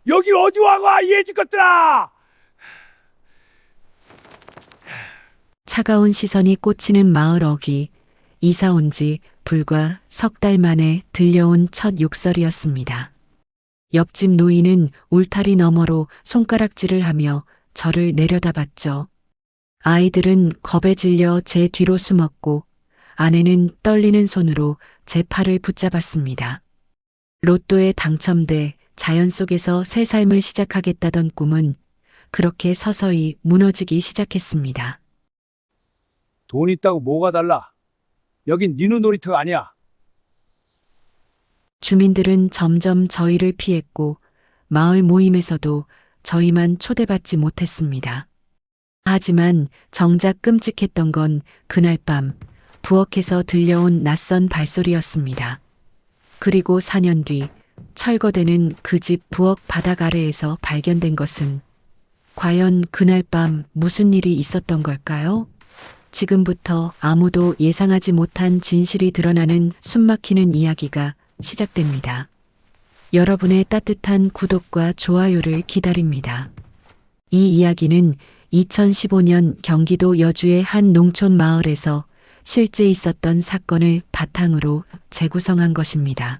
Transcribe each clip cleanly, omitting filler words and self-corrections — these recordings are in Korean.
여기 어디 와가 이 애집 것들아! 차가운 시선이 꽂히는 마을 어귀. 이사 온 지 불과 석 달 만에 들려온 첫 욕설이었습니다. 옆집 노인은 울타리 너머로 손가락질을 하며 저를 내려다봤죠. 아이들은 겁에 질려 제 뒤로 숨었고 아내는 떨리는 손으로 제 팔을 붙잡았습니다. 로또에 당첨돼 자연 속에서 새 삶을 시작하겠다던 꿈은 그렇게 서서히 무너지기 시작했습니다. 돈 있다고 뭐가 달라? 여긴 니누 놀이터가 아니야. 주민들은 점점 저희를 피했고 마을 모임에서도 저희만 초대받지 못했습니다. 하지만 정작 끔찍했던 건 그날 밤 부엌에서 들려온 낯선 발소리였습니다. 그리고 4년 뒤 철거되는 그 집 부엌 바닥 아래에서 발견된 것은 과연 그날 밤 무슨 일이 있었던 걸까요? 지금부터 아무도 예상하지 못한 진실이 드러나는 숨막히는 이야기가 시작됩니다. 여러분의 따뜻한 구독과 좋아요를 기다립니다. 이 이야기는 2015년 경기도 여주의 한 농촌 마을에서 실제 있었던 사건을 바탕으로 재구성한 것입니다.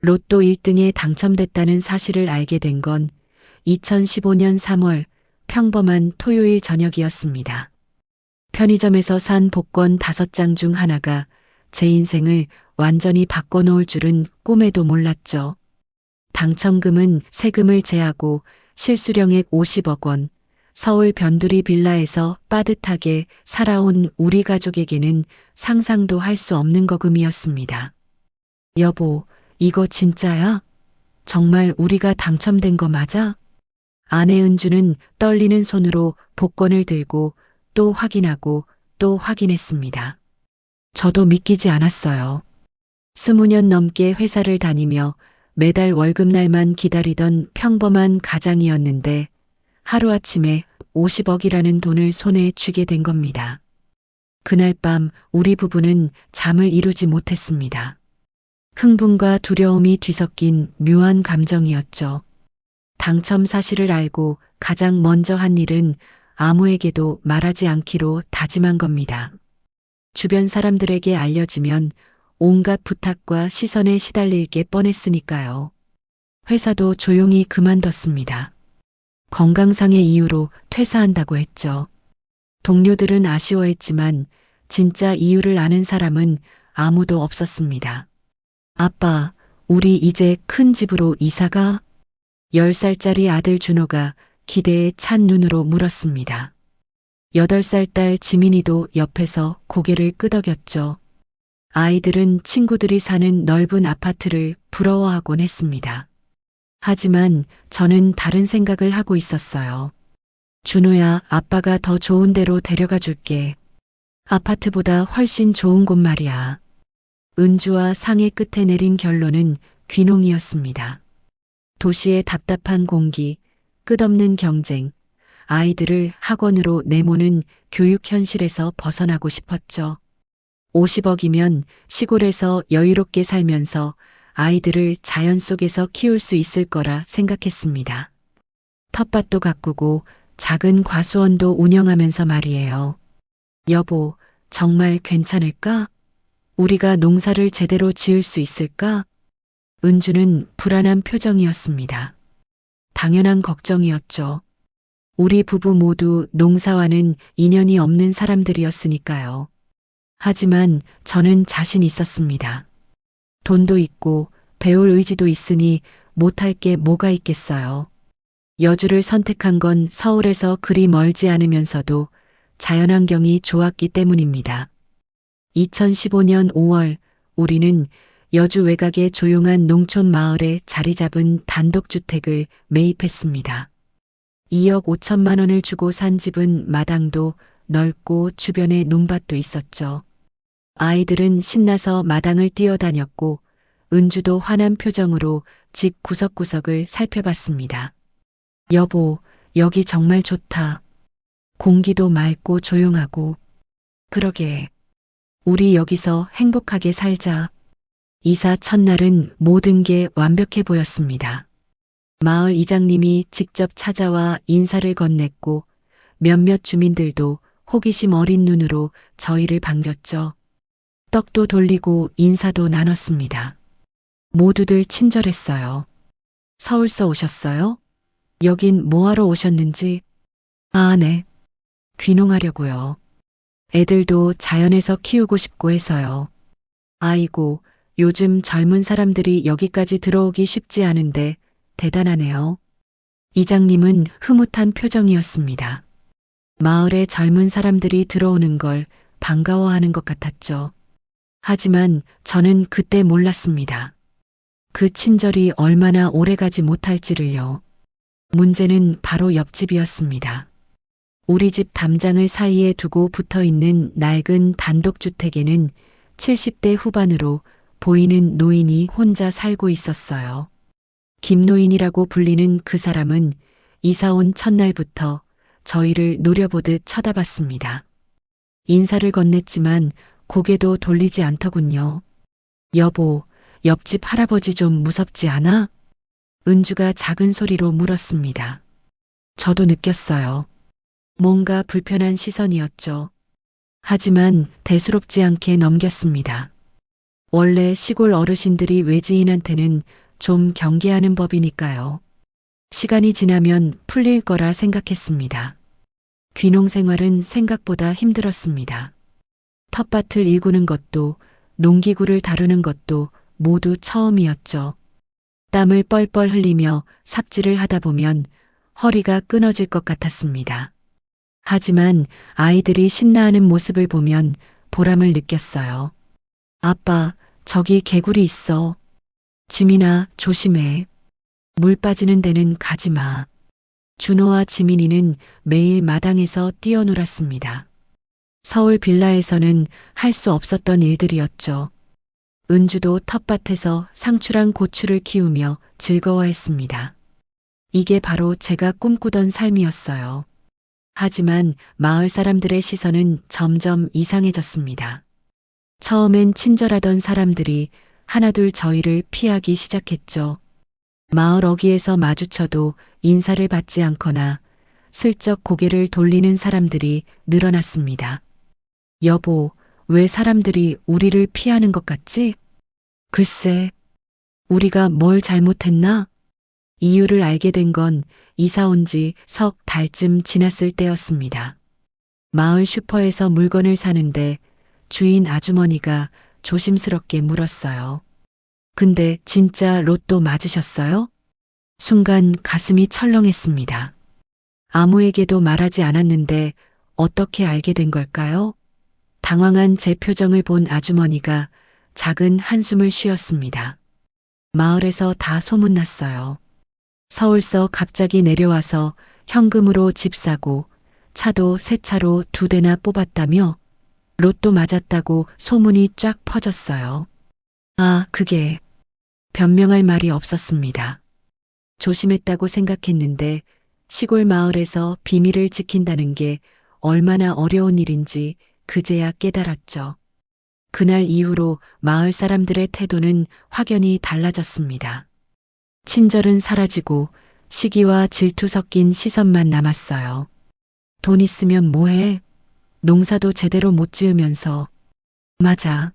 로또 1등에 당첨됐다는 사실을 알게 된 건 2015년 3월 평범한 토요일 저녁이었습니다. 편의점에서 산 복권 5장 중 하나가 제 인생을 완전히 바꿔놓을 줄은 꿈에도 몰랐죠. 당첨금은 세금을 제하고 실수령액 50억 원, 서울 변두리 빌라에서 빠듯하게 살아온 우리 가족에게는 상상도 할 수 없는 거금이었습니다. 여보, 이거 진짜야? 정말 우리가 당첨된 거 맞아? 아내 은주는 떨리는 손으로 복권을 들고 또 확인하고 또 확인했습니다. 저도 믿기지 않았어요. 20년 넘게 회사를 다니며 매달 월급날만 기다리던 평범한 가장이었는데 하루아침에 50억이라는 돈을 손에 쥐게 된 겁니다. 그날 밤 우리 부부는 잠을 이루지 못했습니다. 흥분과 두려움이 뒤섞인 묘한 감정이었죠. 당첨 사실을 알고 가장 먼저 한 일은 아무에게도 말하지 않기로 다짐한 겁니다. 주변 사람들에게 알려지면 온갖 부탁과 시선에 시달릴 게 뻔했으니까요. 회사도 조용히 그만뒀습니다. 건강상의 이유로 퇴사한다고 했죠. 동료들은 아쉬워했지만 진짜 이유를 아는 사람은 아무도 없었습니다. 아빠, 우리 이제 큰 집으로 이사가? 10살짜리 아들 준호가 기대에 찬 눈으로 물었습니다. 8살 딸 지민이도 옆에서 고개를 끄덕였죠. 아이들은 친구들이 사는 넓은 아파트를 부러워하곤 했습니다. 하지만 저는 다른 생각을 하고 있었어요. 준호야, 아빠가 더 좋은 데로 데려가 줄게. 아파트보다 훨씬 좋은 곳 말이야. 은주와 상의 끝에 내린 결론은 귀농이었습니다. 도시의 답답한 공기, 끝없는 경쟁, 아이들을 학원으로 내모는 교육 현실에서 벗어나고 싶었죠. 50억이면 시골에서 여유롭게 살면서 아이들을 자연 속에서 키울 수 있을 거라 생각했습니다. 텃밭도 가꾸고 작은 과수원도 운영하면서 말이에요. 여보, 정말 괜찮을까? 우리가 농사를 제대로 지을 수 있을까? 은주는 불안한 표정이었습니다. 당연한 걱정이었죠. 우리 부부 모두 농사와는 인연이 없는 사람들이었으니까요. 하지만 저는 자신 있었습니다. 돈도 있고 배울 의지도 있으니 못할 게 뭐가 있겠어요. 여주를 선택한 건 서울에서 그리 멀지 않으면서도 자연환경이 좋았기 때문입니다. 2015년 5월 우리는 여주 외곽의 조용한 농촌 마을에 자리 잡은 단독주택을 매입했습니다. 2억 5천만 원을 주고 산 집은 마당도 넓고 주변에 논밭도 있었죠. 아이들은 신나서 마당을 뛰어다녔고 은주도 환한 표정으로 집 구석구석을 살펴봤습니다. 여보, 여기 정말 좋다. 공기도 맑고 조용하고. 그러게. 우리 여기서 행복하게 살자. 이사 첫날은 모든 게 완벽해 보였습니다. 마을 이장님이 직접 찾아와 인사를 건넸고 몇몇 주민들도 호기심 어린 눈으로 저희를 반겼죠. 떡도 돌리고 인사도 나눴습니다. 모두들 친절했어요. 서울서 오셨어요? 여긴 뭐하러 오셨는지? 아, 네. 귀농하려고요. 애들도 자연에서 키우고 싶고 해서요. 아이고, 요즘 젊은 사람들이 여기까지 들어오기 쉽지 않은데 대단하네요. 이장님은 흐뭇한 표정이었습니다. 마을에 젊은 사람들이 들어오는 걸 반가워하는 것 같았죠. 하지만 저는 그때 몰랐습니다. 그 친절이 얼마나 오래가지 못할지를요. 문제는 바로 옆집이었습니다. 우리 집 담장을 사이에 두고 붙어 있는 낡은 단독주택에는 70대 후반으로 보이는 노인이 혼자 살고 있었어요. 김노인이라고 불리는 그 사람은 이사 온 첫날부터 저희를 노려보듯 쳐다봤습니다. 인사를 건넸지만 고개도 돌리지 않더군요. 여보, 옆집 할아버지 좀 무섭지 않아? 은주가 작은 소리로 물었습니다. 저도 느꼈어요. 뭔가 불편한 시선이었죠. 하지만 대수롭지 않게 넘겼습니다. 원래 시골 어르신들이 외지인한테는 좀 경계하는 법이니까요. 시간이 지나면 풀릴 거라 생각했습니다. 귀농 생활은 생각보다 힘들었습니다. 텃밭을 일구는 것도 농기구를 다루는 것도 모두 처음이었죠. 땀을 뻘뻘 흘리며 삽질을 하다 보면 허리가 끊어질 것 같았습니다. 하지만 아이들이 신나하는 모습을 보면 보람을 느꼈어요. 아빠, 저기 개구리 있어. 지민아, 조심해. 물 빠지는 데는 가지 마. 준호와 지민이는 매일 마당에서 뛰어놀았습니다. 서울 빌라에서는 할 수 없었던 일들이었죠. 은주도 텃밭에서 상추랑 고추를 키우며 즐거워했습니다. 이게 바로 제가 꿈꾸던 삶이었어요. 하지만 마을 사람들의 시선은 점점 이상해졌습니다. 처음엔 친절하던 사람들이 하나둘 저희를 피하기 시작했죠. 마을 어귀에서 마주쳐도 인사를 받지 않거나 슬쩍 고개를 돌리는 사람들이 늘어났습니다. 여보, 왜 사람들이 우리를 피하는 것 같지? 글쎄, 우리가 뭘 잘못했나? 이유를 알게 된 건 이사 온 지 석 달쯤 지났을 때였습니다. 마을 슈퍼에서 물건을 사는데 주인 아주머니가 조심스럽게 물었어요. 근데 진짜 로또 맞으셨어요? 순간 가슴이 철렁했습니다. 아무에게도 말하지 않았는데 어떻게 알게 된 걸까요? 당황한 제 표정을 본 아주머니가 작은 한숨을 쉬었습니다. 마을에서 다 소문났어요. 서울서 갑자기 내려와서 현금으로 집 사고 차도 새 차로 2대나 뽑았다며 로또 맞았다고 소문이 쫙 퍼졌어요. 아, 그게 변명할 말이 없었습니다. 조심했다고 생각했는데 시골 마을에서 비밀을 지킨다는 게 얼마나 어려운 일인지 그제야 깨달았죠. 그날 이후로 마을 사람들의 태도는 확연히 달라졌습니다. 친절은 사라지고 시기와 질투 섞인 시선만 남았어요. 돈 있으면 뭐해? 농사도 제대로 못 지으면서. 맞아.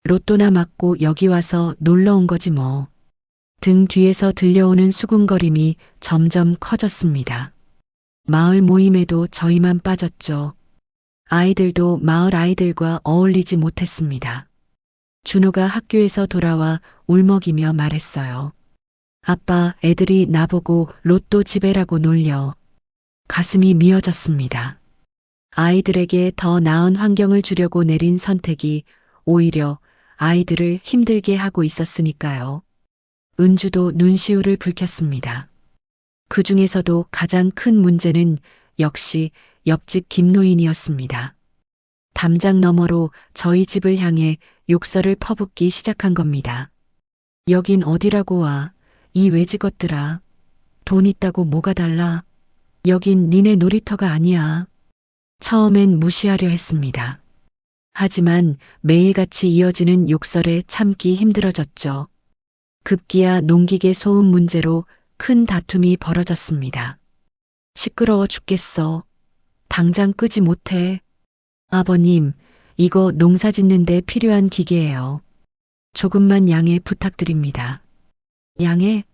로또나 맞고 여기 와서 놀러 온 거지 뭐. 등 뒤에서 들려오는 수군거림이 점점 커졌습니다. 마을 모임에도 저희만 빠졌죠. 아이들도 마을 아이들과 어울리지 못했습니다. 준호가 학교에서 돌아와 울먹이며 말했어요. 아빠, 애들이 나보고 로또 지배라고 놀려. 가슴이 미어졌습니다. 아이들에게 더 나은 환경을 주려고 내린 선택이 오히려 아이들을 힘들게 하고 있었으니까요. 은주도 눈시울을 붉혔습니다. 그 중에서도 가장 큰 문제는 역시 옆집 김노인이었습니다. 담장 너머로 저희 집을 향해 욕설을 퍼붓기 시작한 겁니다. 여긴 어디라고 와, 이 외지 것들아. 돈 있다고 뭐가 달라. 여긴 니네 놀이터가 아니야. 처음엔 무시하려 했습니다. 하지만 매일같이 이어지는 욕설에 참기 힘들어졌죠. 급기야 농기계 소음 문제로 큰 다툼이 벌어졌습니다. 시끄러워 죽겠어. 당장 끄지 못해. 아버님, 이거 농사 짓는데 필요한 기계예요. 조금만 양해 부탁드립니다. 양해?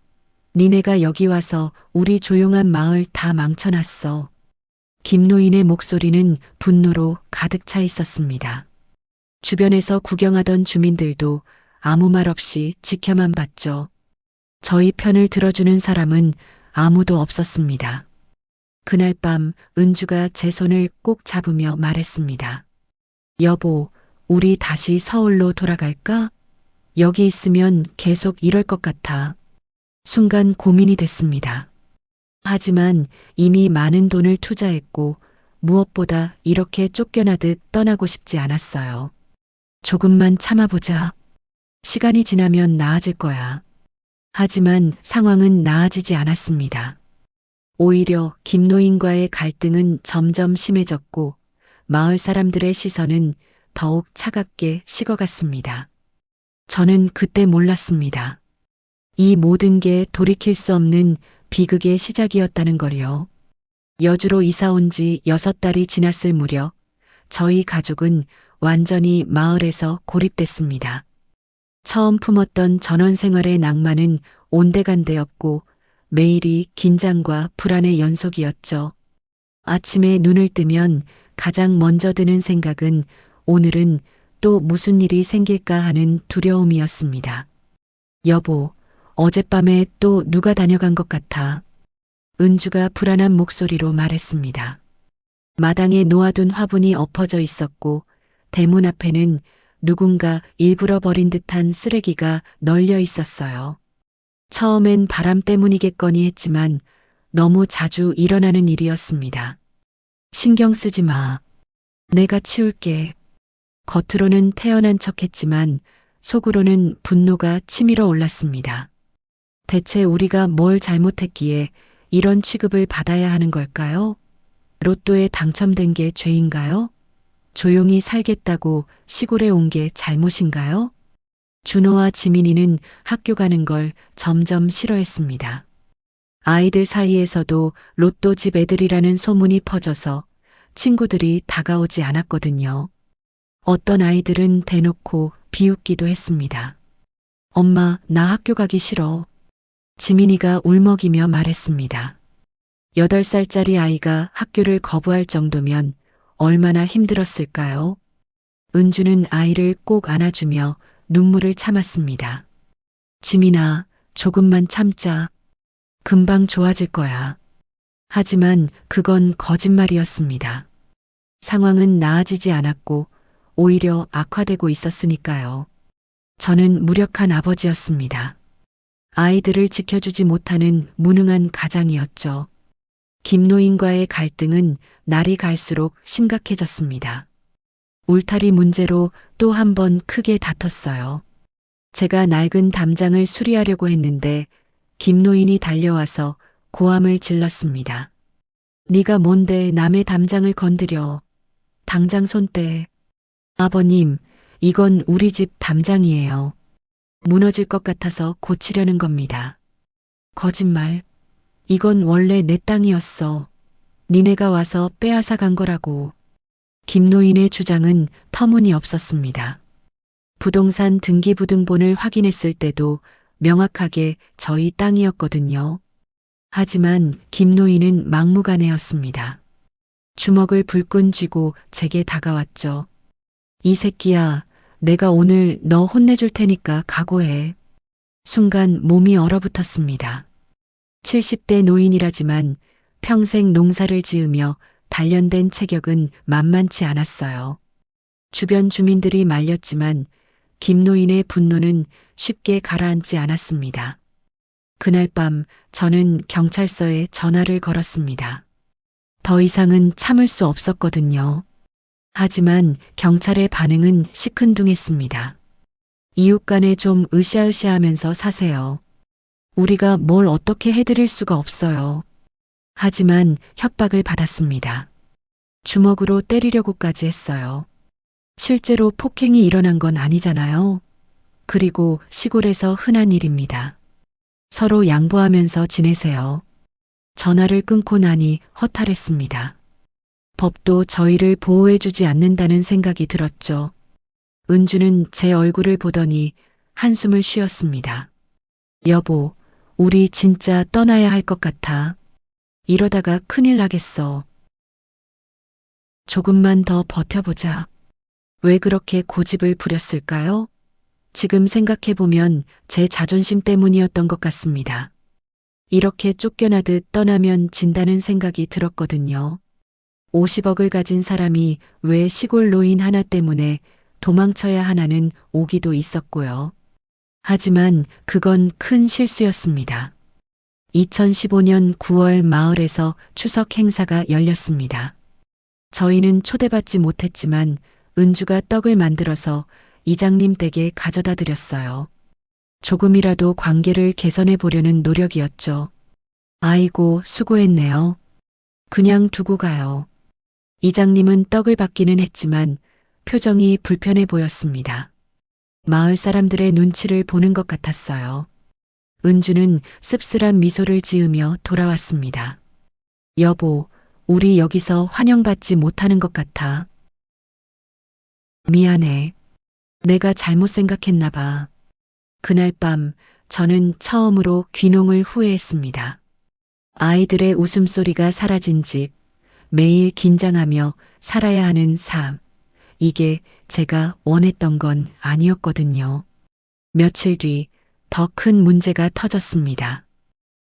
니네가 여기 와서 우리 조용한 마을 다 망쳐놨어. 김노인의 목소리는 분노로 가득 차 있었습니다. 주변에서 구경하던 주민들도 아무 말 없이 지켜만 봤죠. 저희 편을 들어주는 사람은 아무도 없었습니다. 그날 밤 은주가 제 손을 꼭 잡으며 말했습니다. 여보, 우리 다시 서울로 돌아갈까? 여기 있으면 계속 이럴 것 같아. 순간 고민이 됐습니다. 하지만 이미 많은 돈을 투자했고 무엇보다 이렇게 쫓겨나듯 떠나고 싶지 않았어요. 조금만 참아보자. 시간이 지나면 나아질 거야. 하지만 상황은 나아지지 않았습니다. 오히려 김노인과의 갈등은 점점 심해졌고 마을 사람들의 시선은 더욱 차갑게 식어갔습니다. 저는 그때 몰랐습니다. 이 모든 게 돌이킬 수 없는 비극의 시작이었다는 걸요. 여주로 이사 온 지 6달이 지났을 무렵 저희 가족은 완전히 마을에서 고립됐습니다. 처음 품었던 전원 생활의 낭만은 온데간데였고 매일이 긴장과 불안의 연속이었죠. 아침에 눈을 뜨면 가장 먼저 드는 생각은 오늘은 또 무슨 일이 생길까 하는 두려움이었습니다. 여보, 어젯밤에 또 누가 다녀간 것 같아. 은주가 불안한 목소리로 말했습니다. 마당에 놓아둔 화분이 엎어져 있었고 대문 앞에는 누군가 일부러 버린 듯한 쓰레기가 널려 있었어요. 처음엔 바람 때문이겠거니 했지만 너무 자주 일어나는 일이었습니다. 신경 쓰지 마. 내가 치울게. 겉으로는 태연한 척했지만 속으로는 분노가 치밀어 올랐습니다. 대체 우리가 뭘 잘못했기에 이런 취급을 받아야 하는 걸까요? 로또에 당첨된 게 죄인가요? 조용히 살겠다고 시골에 온 게 잘못인가요? 준호와 지민이는 학교 가는 걸 점점 싫어했습니다. 아이들 사이에서도 로또 집 애들이라는 소문이 퍼져서 친구들이 다가오지 않았거든요. 어떤 아이들은 대놓고 비웃기도 했습니다. 엄마, 나 학교 가기 싫어. 지민이가 울먹이며 말했습니다. 8살짜리 아이가 학교를 거부할 정도면 얼마나 힘들었을까요? 은주는 아이를 꼭 안아주며 눈물을 참았습니다. 지민아, 조금만 참자. 금방 좋아질 거야. 하지만 그건 거짓말이었습니다. 상황은 나아지지 않았고 오히려 악화되고 있었으니까요. 저는 무력한 아버지였습니다. 아이들을 지켜주지 못하는 무능한 가장이었죠. 김노인과의 갈등은 날이 갈수록 심각해졌습니다. 울타리 문제로 또 한 번 크게 다퉜어요. 제가 낡은 담장을 수리하려고 했는데 김노인이 달려와서 고함을 질렀습니다. 네가 뭔데 남의 담장을 건드려. 당장 손 떼. 아버님, 이건 우리 집 담장이에요. 무너질 것 같아서 고치려는 겁니다. 거짓말. 이건 원래 내 땅이었어. 니네가 와서 빼앗아 간 거라고. 김노인의 주장은 터무니없었습니다. 부동산 등기부등본을 확인했을 때도 명확하게 저희 땅이었거든요. 하지만 김노인은 막무가내였습니다. 주먹을 불끈 쥐고 제게 다가왔죠. 이 새끼야, 내가 오늘 너 혼내줄 테니까 각오해. 순간 몸이 얼어붙었습니다. 70대 노인이라지만 평생 농사를 지으며 단련된 체격은 만만치 않았어요. 주변 주민들이 말렸지만 김노인의 분노는 쉽게 가라앉지 않았습니다. 그날 밤 저는 경찰서에 전화를 걸었습니다. 더 이상은 참을 수 없었거든요. 하지만 경찰의 반응은 시큰둥했습니다. 이웃 간에 좀 으쌰으쌰하면서 사세요. 우리가 뭘 어떻게 해드릴 수가 없어요. 하지만 협박을 받았습니다. 주먹으로 때리려고까지 했어요. 실제로 폭행이 일어난 건 아니잖아요. 그리고 시골에서 흔한 일입니다. 서로 양보하면서 지내세요. 전화를 끊고 나니 허탈했습니다. 법도 저희를 보호해주지 않는다는 생각이 들었죠. 은주는 제 얼굴을 보더니 한숨을 쉬었습니다. 여보, 우리 진짜 떠나야 할 것 같아. 이러다가 큰일 나겠어. 조금만 더 버텨보자. 왜 그렇게 고집을 부렸을까요? 지금 생각해보면 제 자존심 때문이었던 것 같습니다. 이렇게 쫓겨나듯 떠나면 진다는 생각이 들었거든요. 50억을 가진 사람이 왜 시골 노인 하나 때문에 도망쳐야 하나는 오기도 있었고요. 하지만 그건 큰 실수였습니다. 2015년 9월 마을에서 추석 행사가 열렸습니다. 저희는 초대받지 못했지만 은주가 떡을 만들어서 이장님 댁에 가져다 드렸어요. 조금이라도 관계를 개선해 보려는 노력이었죠. 아이고, 수고했네요. 그냥 두고 가요. 이장님은 떡을 받기는 했지만 표정이 불편해 보였습니다. 마을 사람들의 눈치를 보는 것 같았어요. 은주는 씁쓸한 미소를 지으며 돌아왔습니다. 여보, 우리 여기서 환영받지 못하는 것 같아. 미안해. 내가 잘못 생각했나 봐. 그날 밤 저는 처음으로 귀농을 후회했습니다. 아이들의 웃음소리가 사라진 집, 매일 긴장하며 살아야 하는 삶. 이게 제가 원했던 건 아니었거든요. 며칠 뒤 더 큰 문제가 터졌습니다.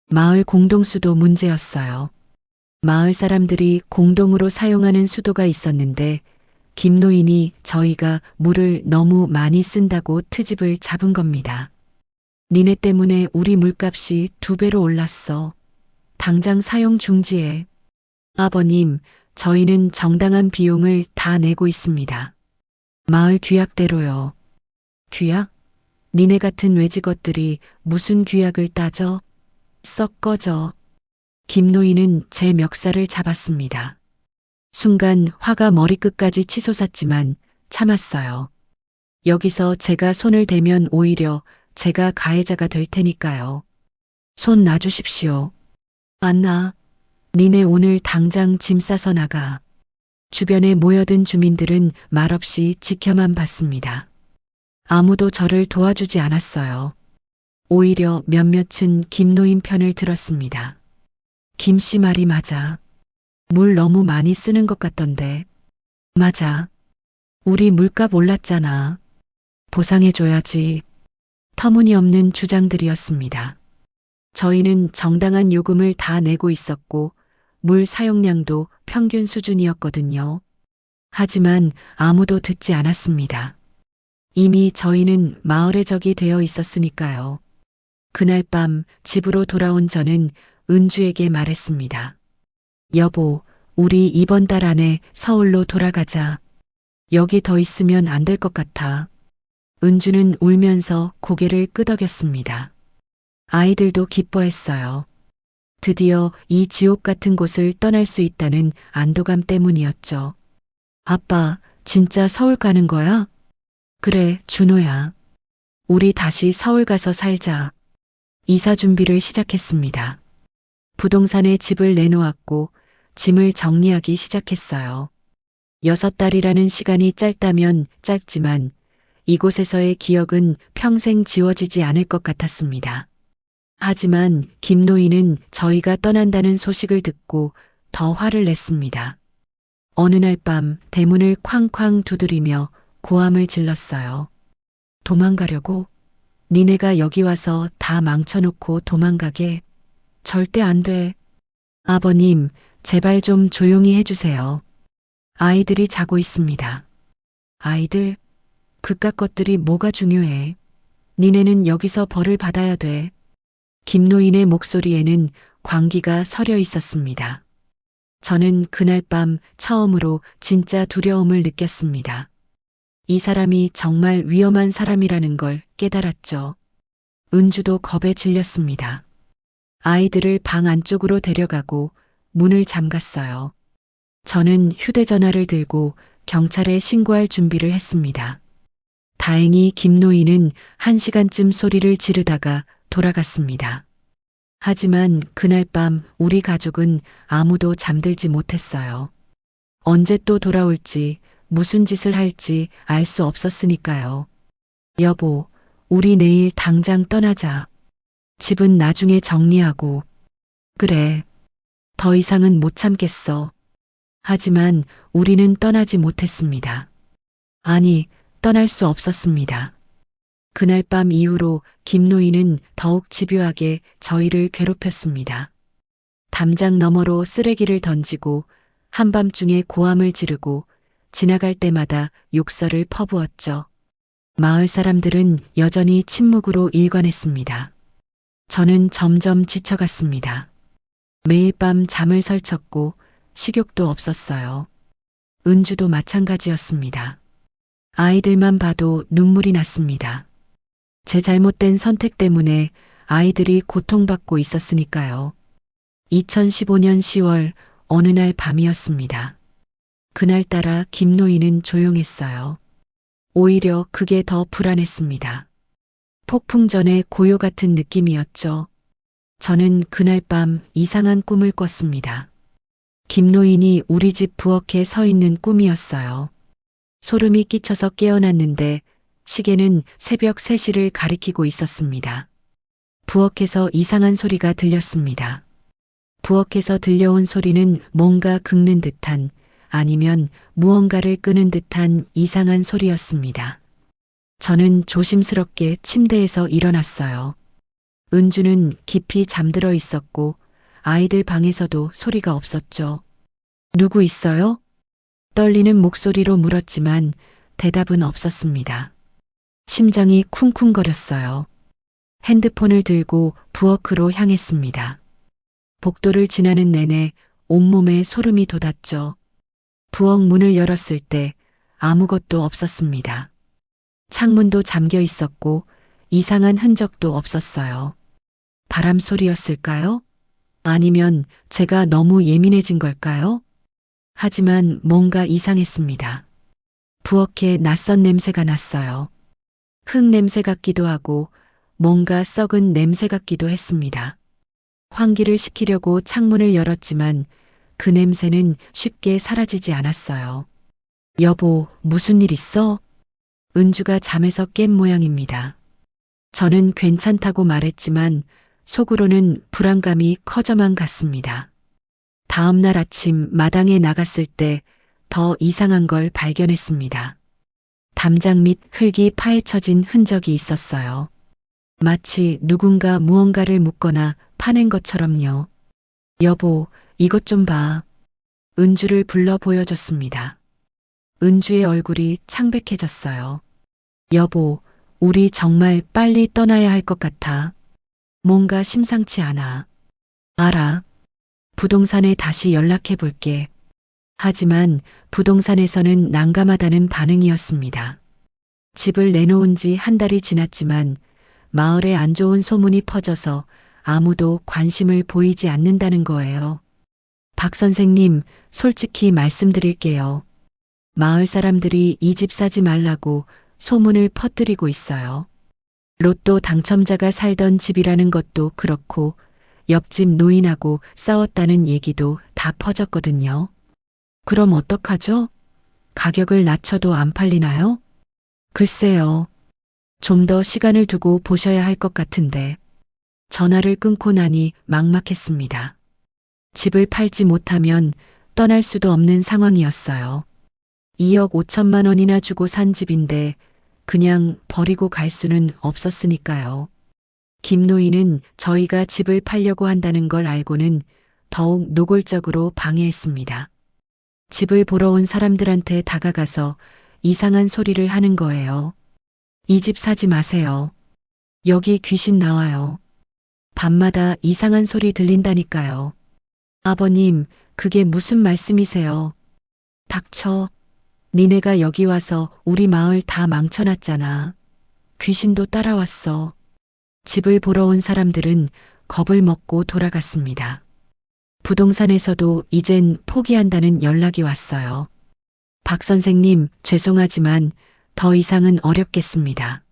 마을 공동수도 문제였어요. 마을 사람들이 공동으로 사용하는 수도가 있었는데 김노인이 저희가 물을 너무 많이 쓴다고 트집을 잡은 겁니다. 니네 때문에 우리 물값이 2배로 올랐어. 당장 사용 중지해. 아버님, 저희는 정당한 비용을 다 내고 있습니다. 마을 규약대로요. 규약? 니네 같은 외지 것들이 무슨 규약을 따져? 썩 꺼져. 김노인은 제 멱살을 잡았습니다. 순간 화가 머리끝까지 치솟았지만 참았어요. 여기서 제가 손을 대면 오히려 제가 가해자가 될 테니까요. 손 놔주십시오. 안 놔. 니네 오늘 당장 짐 싸서 나가. 주변에 모여든 주민들은 말없이 지켜만 봤습니다. 아무도 저를 도와주지 않았어요. 오히려 몇몇은 김노인 편을 들었습니다. 김씨 말이 맞아. 물 너무 많이 쓰는 것 같던데. 맞아. 우리 물값 올랐잖아. 보상해줘야지. 터무니없는 주장들이었습니다. 저희는 정당한 요금을 다 내고 있었고 물 사용량도 평균 수준이었거든요. 하지만 아무도 듣지 않았습니다. 이미 저희는 마을의 적이 되어 있었으니까요. 그날 밤 집으로 돌아온 저는 은주에게 말했습니다. 여보, 우리 이번 달 안에 서울로 돌아가자. 여기 더 있으면 안 될 것 같아. 은주는 울면서 고개를 끄덕였습니다. 아이들도 기뻐했어요. 드디어 이 지옥 같은 곳을 떠날 수 있다는 안도감 때문이었죠. 아빠, 진짜 서울 가는 거야? 그래, 준호야. 우리 다시 서울 가서 살자. 이사 준비를 시작했습니다. 부동산에 집을 내놓았고 짐을 정리하기 시작했어요. 6달이라는 시간이 짧다면 짧지만 이곳에서의 기억은 평생 지워지지 않을 것 같았습니다. 하지만 김노인은 저희가 떠난다는 소식을 듣고 더 화를 냈습니다. 어느 날 밤 대문을 쾅쾅 두드리며 고함을 질렀어요. 도망가려고? 니네가 여기 와서 다 망쳐놓고 도망가게? 절대 안 돼. 아버님, 제발 좀 조용히 해주세요. 아이들이 자고 있습니다. 아이들? 그깟 것들이 뭐가 중요해. 니네는 여기서 벌을 받아야 돼. 김노인의 목소리에는 광기가 서려 있었습니다. 저는 그날 밤 처음으로 진짜 두려움을 느꼈습니다. 이 사람이 정말 위험한 사람이라는 걸 깨달았죠. 은주도 겁에 질렸습니다. 아이들을 방 안쪽으로 데려가고 문을 잠갔어요. 저는 휴대전화를 들고 경찰에 신고할 준비를 했습니다. 다행히 김노인은 1시간쯤 소리를 지르다가 돌아갔습니다. 하지만 그날 밤 우리 가족은 아무도 잠들지 못했어요. 언제 또 돌아올지, 무슨 짓을 할지 알 수 없었으니까요. 여보, 우리 내일 당장 떠나자. 집은 나중에 정리하고. 그래. 더 이상은 못 참겠어. 하지만 우리는 떠나지 못했습니다. 아니, 떠날 수 없었습니다. 그날 밤 이후로 김노인은 더욱 집요하게 저희를 괴롭혔습니다. 담장 너머로 쓰레기를 던지고 한밤중에 고함을 지르고 지나갈 때마다 욕설을 퍼부었죠. 마을 사람들은 여전히 침묵으로 일관했습니다. 저는 점점 지쳐갔습니다. 매일 밤 잠을 설쳤고 식욕도 없었어요. 은주도 마찬가지였습니다. 아이들만 봐도 눈물이 났습니다. 제 잘못된 선택 때문에 아이들이 고통받고 있었으니까요. 2015년 10월 어느 날 밤이었습니다. 그날따라 김노인은 조용했어요. 오히려 그게 더 불안했습니다. 폭풍 전의 고요 같은 느낌이었죠. 저는 그날 밤 이상한 꿈을 꿨습니다. 김노인이 우리 집 부엌에 서 있는 꿈이었어요. 소름이 끼쳐서 깨어났는데 시계는 새벽 3시를 가리키고 있었습니다. 부엌에서 이상한 소리가 들렸습니다. 부엌에서 들려온 소리는 뭔가 긁는 듯한 아니면 무언가를 끄는 듯한 이상한 소리였습니다. 저는 조심스럽게 침대에서 일어났어요. 은주는 깊이 잠들어 있었고 아이들 방에서도 소리가 없었죠. 누구 있어요? 떨리는 목소리로 물었지만 대답은 없었습니다. 심장이 쿵쿵거렸어요. 핸드폰을 들고 부엌으로 향했습니다. 복도를 지나는 내내 온몸에 소름이 돋았죠. 부엌 문을 열었을 때 아무것도 없었습니다. 창문도 잠겨 있었고 이상한 흔적도 없었어요. 바람 소리였을까요? 아니면 제가 너무 예민해진 걸까요? 하지만 뭔가 이상했습니다. 부엌에 낯선 냄새가 났어요. 흙 냄새 같기도 하고 뭔가 썩은 냄새 같기도 했습니다. 환기를 시키려고 창문을 열었지만 그 냄새는 쉽게 사라지지 않았어요. 여보, 무슨 일 있어? 은주가 잠에서 깬 모양입니다. 저는 괜찮다고 말했지만 속으로는 불안감이 커져만 갔습니다. 다음 날 아침 마당에 나갔을 때 더 이상한 걸 발견했습니다. 담장 밑 흙이 파헤쳐진 흔적이 있었어요. 마치 누군가 무언가를 묻거나 파낸 것처럼요. 여보, 이것 좀 봐. 은주를 불러 보여줬습니다. 은주의 얼굴이 창백해졌어요. 여보, 우리 정말 빨리 떠나야 할 것 같아. 뭔가 심상치 않아. 알아. 부동산에 다시 연락해 볼게. 하지만 부동산에서는 난감하다는 반응이었습니다. 집을 내놓은 지 한 달이 지났지만 마을에 안 좋은 소문이 퍼져서 아무도 관심을 보이지 않는다는 거예요. 박 선생님, 솔직히 말씀드릴게요. 마을 사람들이 이 집 사지 말라고 소문을 퍼뜨리고 있어요. 로또 당첨자가 살던 집이라는 것도 그렇고 옆집 노인하고 싸웠다는 얘기도 다 퍼졌거든요. 그럼 어떡하죠? 가격을 낮춰도 안 팔리나요? 글쎄요. 좀 더 시간을 두고 보셔야 할 것 같은데. 전화를 끊고 나니 막막했습니다. 집을 팔지 못하면 떠날 수도 없는 상황이었어요. 2억 5천만 원이나 주고 산 집인데 그냥 버리고 갈 수는 없었으니까요. 김노인은 저희가 집을 팔려고 한다는 걸 알고는 더욱 노골적으로 방해했습니다. 집을 보러 온 사람들한테 다가가서 이상한 소리를 하는 거예요. 이 집 사지 마세요. 여기 귀신 나와요. 밤마다 이상한 소리 들린다니까요. 아버님, 그게 무슨 말씀이세요? 닥쳐. 니네가 여기 와서 우리 마을 다 망쳐놨잖아. 귀신도 따라왔어. 집을 보러 온 사람들은 겁을 먹고 돌아갔습니다. 부동산에서도 이젠 포기한다는 연락이 왔어요. 박 선생님, 죄송하지만 더 이상은 어렵겠습니다.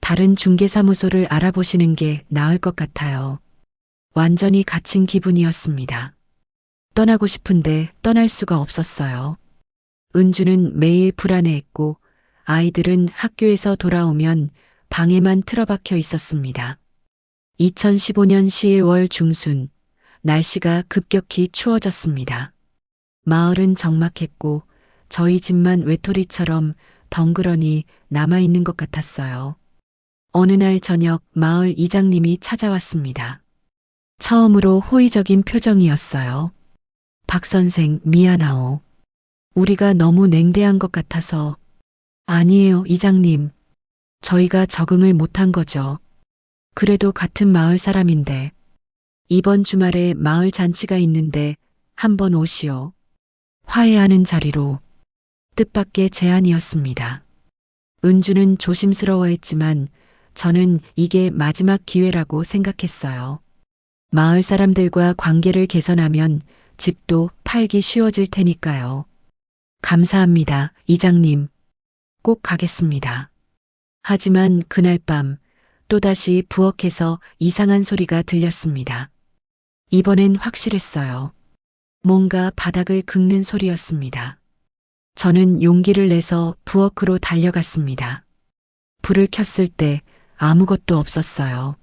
다른 중개사무소를 알아보시는 게 나을 것 같아요. 완전히 갇힌 기분이었습니다. 떠나고 싶은데 떠날 수가 없었어요. 은주는 매일 불안해했고 아이들은 학교에서 돌아오면 방에만 틀어박혀 있었습니다. 2015년 10월 중순, 날씨가 급격히 추워졌습니다. 마을은 적막했고 저희 집만 외톨이처럼 덩그러니 남아있는 것 같았어요. 어느 날 저녁 마을 이장님이 찾아왔습니다. 처음으로 호의적인 표정이었어요. 박 선생, 미안하오. 우리가 너무 냉대한 것 같아서. 아니에요, 이장님. 저희가 적응을 못한 거죠. 그래도 같은 마을 사람인데. 이번 주말에 마을 잔치가 있는데 한번 오시오. 화해하는 자리로. 뜻밖의 제안이었습니다. 은주는 조심스러워했지만 저는 이게 마지막 기회라고 생각했어요. 마을 사람들과 관계를 개선하면 집도 팔기 쉬워질 테니까요. 감사합니다, 이장님. 꼭 가겠습니다. 하지만 그날 밤 또다시 부엌에서 이상한 소리가 들렸습니다. 이번엔 확실했어요. 뭔가 바닥을 긁는 소리였습니다. 저는 용기를 내서 부엌으로 달려갔습니다. 불을 켰을 때 아무것도 없었어요.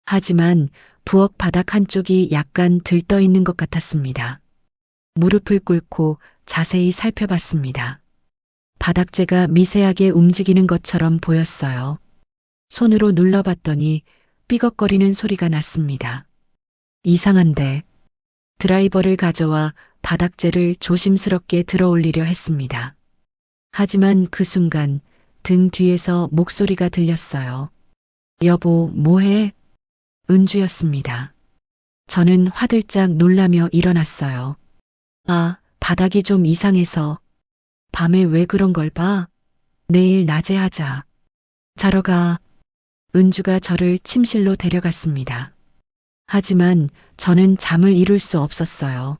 하지만 부엌 바닥 한쪽이 약간 들떠 있는 것 같았습니다. 무릎을 꿇고 자세히 살펴봤습니다. 바닥재가 미세하게 움직이는 것처럼 보였어요. 손으로 눌러봤더니 삐걱거리는 소리가 났습니다. 이상한데. 드라이버를 가져와 바닥재를 조심스럽게 들어올리려 했습니다. 하지만 그 순간 등 뒤에서 목소리가 들렸어요. 여보, 뭐해? 은주였습니다. 저는 화들짝 놀라며 일어났어요. 아, 바닥이 좀 이상해서. 밤에 왜 그런 걸 봐? 내일 낮에 하자. 자러 가. 은주가 저를 침실로 데려갔습니다. 하지만 저는 잠을 이룰 수 없었어요.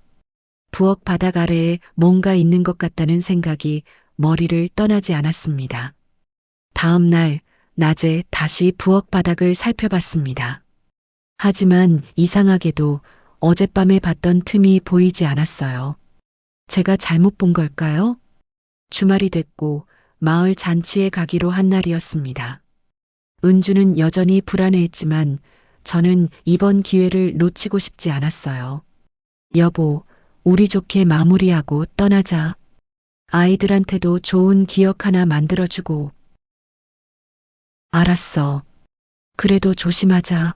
부엌 바닥 아래에 뭔가 있는 것 같다는 생각이 머리를 떠나지 않았습니다. 다음 날 낮에 다시 부엌 바닥을 살펴봤습니다. 하지만 이상하게도 어젯밤에 봤던 틈이 보이지 않았어요. 제가 잘못 본 걸까요? 주말이 됐고 마을 잔치에 가기로 한 날이었습니다. 은주는 여전히 불안해했지만 저는 이번 기회를 놓치고 싶지 않았어요. 여보, 우리 좋게 마무리하고 떠나자. 아이들한테도 좋은 기억 하나 만들어주고. 알았어. 그래도 조심하자.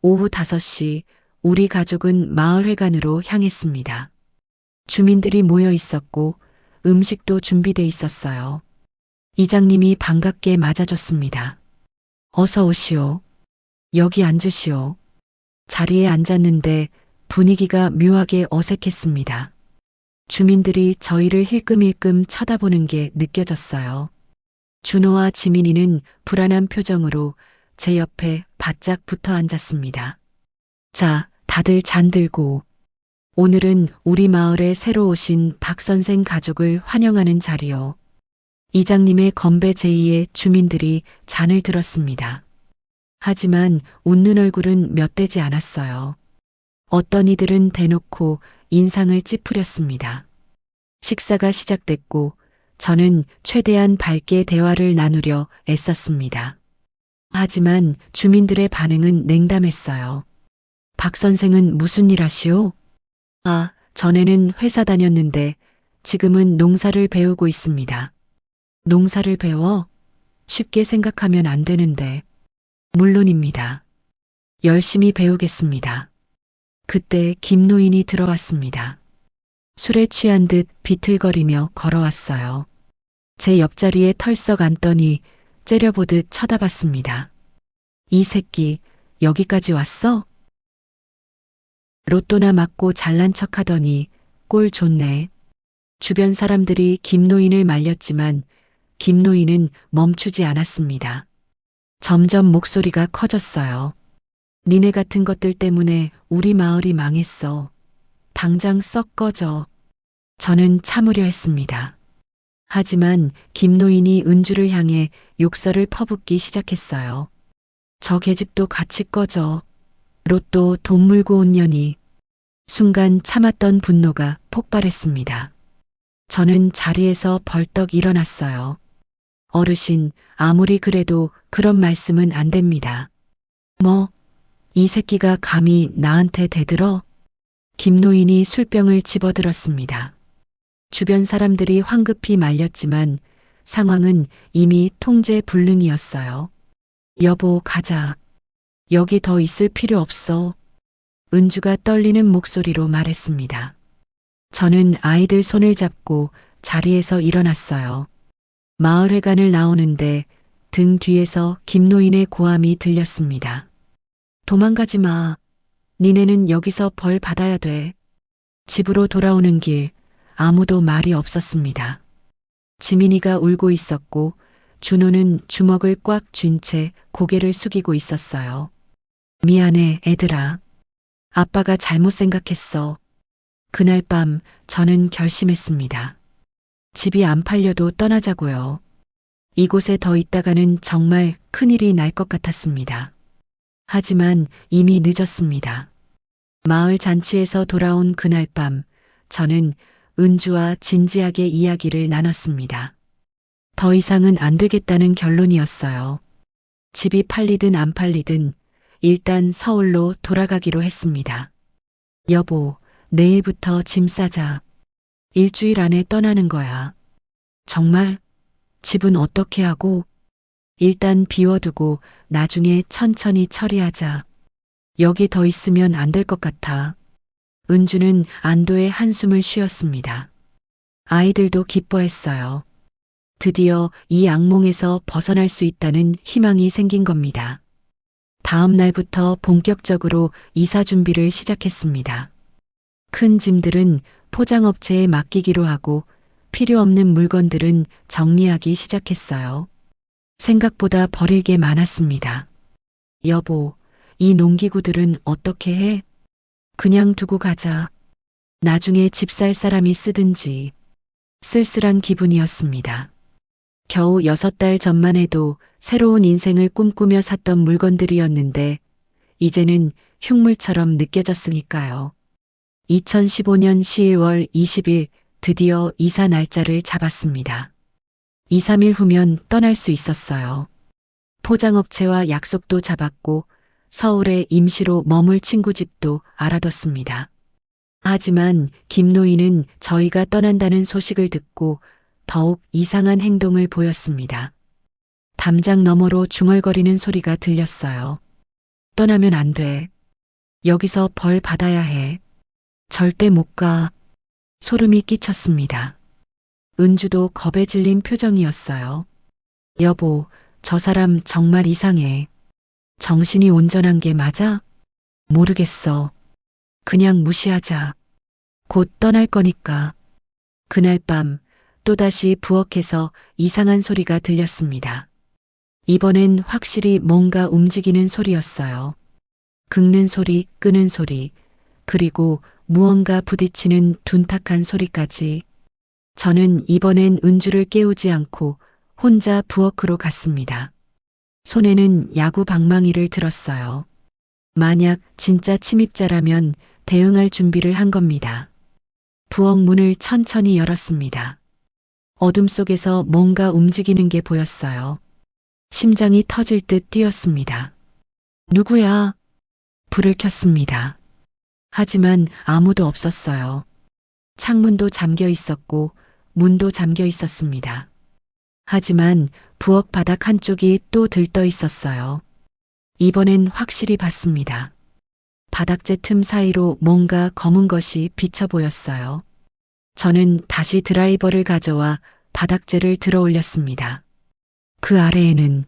오후 5시 우리 가족은 마을회관으로 향했습니다. 주민들이 모여 있었고 음식도 준비돼 있었어요. 이장님이 반갑게 맞아줬습니다. 어서 오시오. 여기 앉으시오. 자리에 앉았는데 분위기가 묘하게 어색했습니다. 주민들이 저희를 힐끔힐끔 쳐다보는 게 느껴졌어요. 준호와 지민이는 불안한 표정으로 제 옆에 바짝 붙어 앉았습니다. 자, 다들 잔들고. 오늘은 우리 마을에 새로 오신 박 선생 가족을 환영하는 자리요. 이장님의 건배 제의에 주민들이 잔을 들었습니다. 하지만 웃는 얼굴은 몇 되지 않았어요. 어떤 이들은 대놓고 인상을 찌푸렸습니다. 식사가 시작됐고 저는 최대한 밝게 대화를 나누려 애썼습니다. 하지만 주민들의 반응은 냉담했어요. 박 선생은 무슨 일 하시오? 아, 전에는 회사 다녔는데 지금은 농사를 배우고 있습니다. 농사를 배워? 쉽게 생각하면 안 되는데. 물론입니다. 열심히 배우겠습니다. 그때 김노인이 들어왔습니다. 술에 취한 듯 비틀거리며 걸어왔어요. 제 옆자리에 털썩 앉더니 째려보듯 쳐다봤습니다. 이 새끼 여기까지 왔어? 로또나 맞고 잘난 척하더니 꼴 좋네. 주변 사람들이 김노인을 말렸지만 김노인은 멈추지 않았습니다. 점점 목소리가 커졌어요. 니네 같은 것들 때문에 우리 마을이 망했어. 당장 썩 꺼져. 저는 참으려 했습니다. 하지만 김노인이 은주를 향해 욕설을 퍼붓기 시작했어요. 저 계집도 같이 꺼져. 로또 돈 물고 온 년이 순간 참았던 분노가 폭발했습니다. 저는 자리에서 벌떡 일어났어요. 어르신, 아무리 그래도 그런 말씀은 안 됩니다. 뭐, 이 새끼가 감히 나한테 대들어? 김노인이 술병을 집어들었습니다. 주변 사람들이 황급히 말렸지만 상황은 이미 통제 불능이었어요. 여보, 가자. 여기 더 있을 필요 없어. 은주가 떨리는 목소리로 말했습니다. 저는 아이들 손을 잡고 자리에서 일어났어요. 마을회관을 나오는데 등 뒤에서 김노인의 고함이 들렸습니다. 도망가지 마. 니네는 여기서 벌 받아야 돼. 집으로 돌아오는 길 아무도 말이 없었습니다. 지민이가 울고 있었고 준호는 주먹을 꽉 쥔 채 고개를 숙이고 있었어요. 미안해, 애들아. 아빠가 잘못 생각했어. 그날 밤 저는 결심했습니다. 집이 안 팔려도 떠나자고요. 이곳에 더 있다가는 정말 큰일이 날 것 같았습니다. 하지만 이미 늦었습니다. 마을 잔치에서 돌아온 그날 밤 저는 은주와 진지하게 이야기를 나눴습니다. 더 이상은 안 되겠다는 결론이었어요. 집이 팔리든 안 팔리든 일단 서울로 돌아가기로 했습니다. 여보, 내일부터 짐 싸자. 일주일 안에 떠나는 거야. 정말? 집은 어떻게 하고? 일단 비워두고 나중에 천천히 처리하자. 여기 더 있으면 안 될 것 같아. 은주는 안도의 한숨을 쉬었습니다. 아이들도 기뻐했어요. 드디어 이 악몽에서 벗어날 수 있다는 희망이 생긴 겁니다. 다음 날부터 본격적으로 이사 준비를 시작했습니다. 큰 짐들은 포장업체에 맡기기로 하고 필요 없는 물건들은 정리하기 시작했어요. 생각보다 버릴 게 많았습니다. 여보, 이 농기구들은 어떻게 해? 그냥 두고 가자. 나중에 집 살 사람이 쓰든지. 쓸쓸한 기분이었습니다. 겨우 6달 전만 해도 새로운 인생을 꿈꾸며 샀던 물건들이었는데 이제는 흉물처럼 느껴졌으니까요. 2015년 10월 20일 드디어 이사 날짜를 잡았습니다. 2, 3일 후면 떠날 수 있었어요. 포장업체와 약속도 잡았고 서울에 임시로 머물 친구 집도 알아뒀습니다. 하지만 김노인은 저희가 떠난다는 소식을 듣고 더욱 이상한 행동을 보였습니다. 담장 너머로 중얼거리는 소리가 들렸어요. 떠나면 안 돼. 여기서 벌 받아야 해. 절대 못 가. 소름이 끼쳤습니다. 은주도 겁에 질린 표정이었어요. 여보, 저 사람 정말 이상해. 정신이 온전한 게 맞아? 모르겠어. 그냥 무시하자. 곧 떠날 거니까. 그날 밤 또다시 부엌에서 이상한 소리가 들렸습니다. 이번엔 확실히 뭔가 움직이는 소리였어요. 긁는 소리, 끄는 소리, 그리고 무언가 부딪히는 둔탁한 소리까지. 저는 이번엔 은주를 깨우지 않고 혼자 부엌으로 갔습니다. 손에는 야구 방망이를 들었어요. 만약 진짜 침입자라면 대응할 준비를 한 겁니다. 부엌 문을 천천히 열었습니다. 어둠 속에서 뭔가 움직이는 게 보였어요. 심장이 터질 듯 뛰었습니다. 누구야? 불을 켰습니다. 하지만 아무도 없었어요. 창문도 잠겨 있었고 문도 잠겨 있었습니다. 하지만 부엌 바닥 한쪽이 또 들떠 있었어요. 이번엔 확실히 봤습니다. 바닥재 틈 사이로 뭔가 검은 것이 비쳐 보였어요. 저는 다시 드라이버를 가져와 바닥재를 들어 올렸습니다. 그 아래에는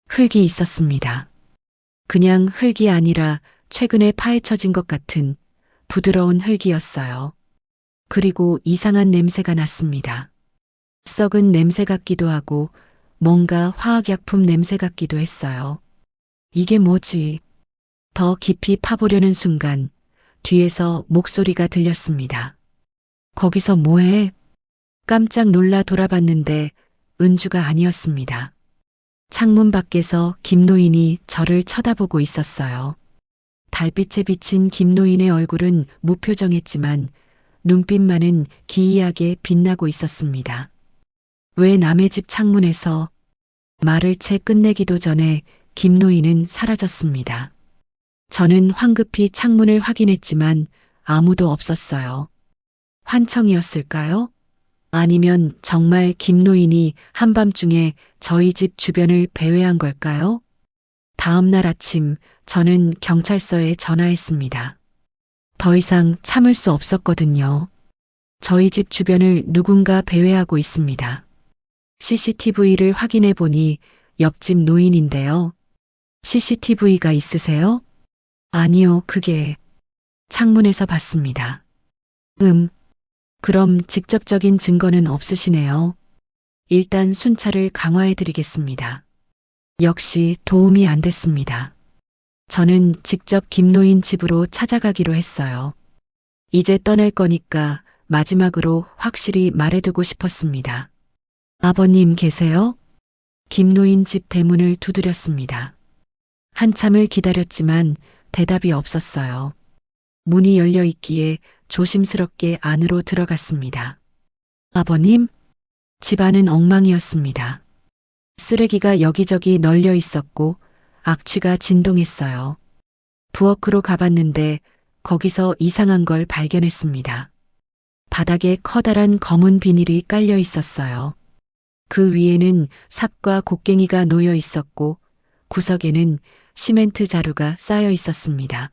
흙이 있었습니다. 그냥 흙이 아니라 최근에 파헤쳐진 것 같은 부드러운 흙이었어요. 그리고 이상한 냄새가 났습니다. 썩은 냄새 같기도 하고 뭔가 화학약품 냄새 같기도 했어요. 이게 뭐지? 더 깊이 파보려는 순간 뒤에서 목소리가 들렸습니다. 거기서 뭐해? 깜짝 놀라 돌아봤는데 은주가 아니었습니다. 창문 밖에서 김노인이 저를 쳐다보고 있었어요. 달빛에 비친 김노인의 얼굴은 무표정했지만 눈빛만은 기이하게 빛나고 있었습니다. 왜 남의 집 창문에서 말을 채 끝내기도 전에 김노인은 사라졌습니다. 저는 황급히 창문을 확인했지만 아무도 없었어요. 환청이었을까요? 아니면 정말 김노인이 한밤중에 저희 집 주변을 배회한 걸까요? 다음 날 아침 저는 경찰서에 전화했습니다. 더 이상 참을 수 없었거든요. 저희 집 주변을 누군가 배회하고 있습니다. CCTV를 확인해 보니 옆집 노인인데요. CCTV가 있으세요? 아니요, 그게 창문에서 봤습니다. 그럼 직접적인 증거는 없으시네요. 일단 순찰을 강화해 드리겠습니다. 역시 도움이 안 됐습니다. 저는 직접 김노인 집으로 찾아가기로 했어요. 이제 떠날 거니까 마지막으로 확실히 말해두고 싶었습니다. 아버님 계세요? 김노인 집 대문을 두드렸습니다. 한참을 기다렸지만 대답이 없었어요. 문이 열려 있기에 조심스럽게 안으로 들어갔습니다. 아버님? 집안은 엉망이었습니다. 쓰레기가 여기저기 널려 있었고 악취가 진동했어요. 부엌으로 가봤는데 거기서 이상한 걸 발견했습니다. 바닥에 커다란 검은 비닐이 깔려 있었어요. 그 위에는 삽과 곡괭이가 놓여 있었고 구석에는 시멘트 자루가 쌓여 있었습니다.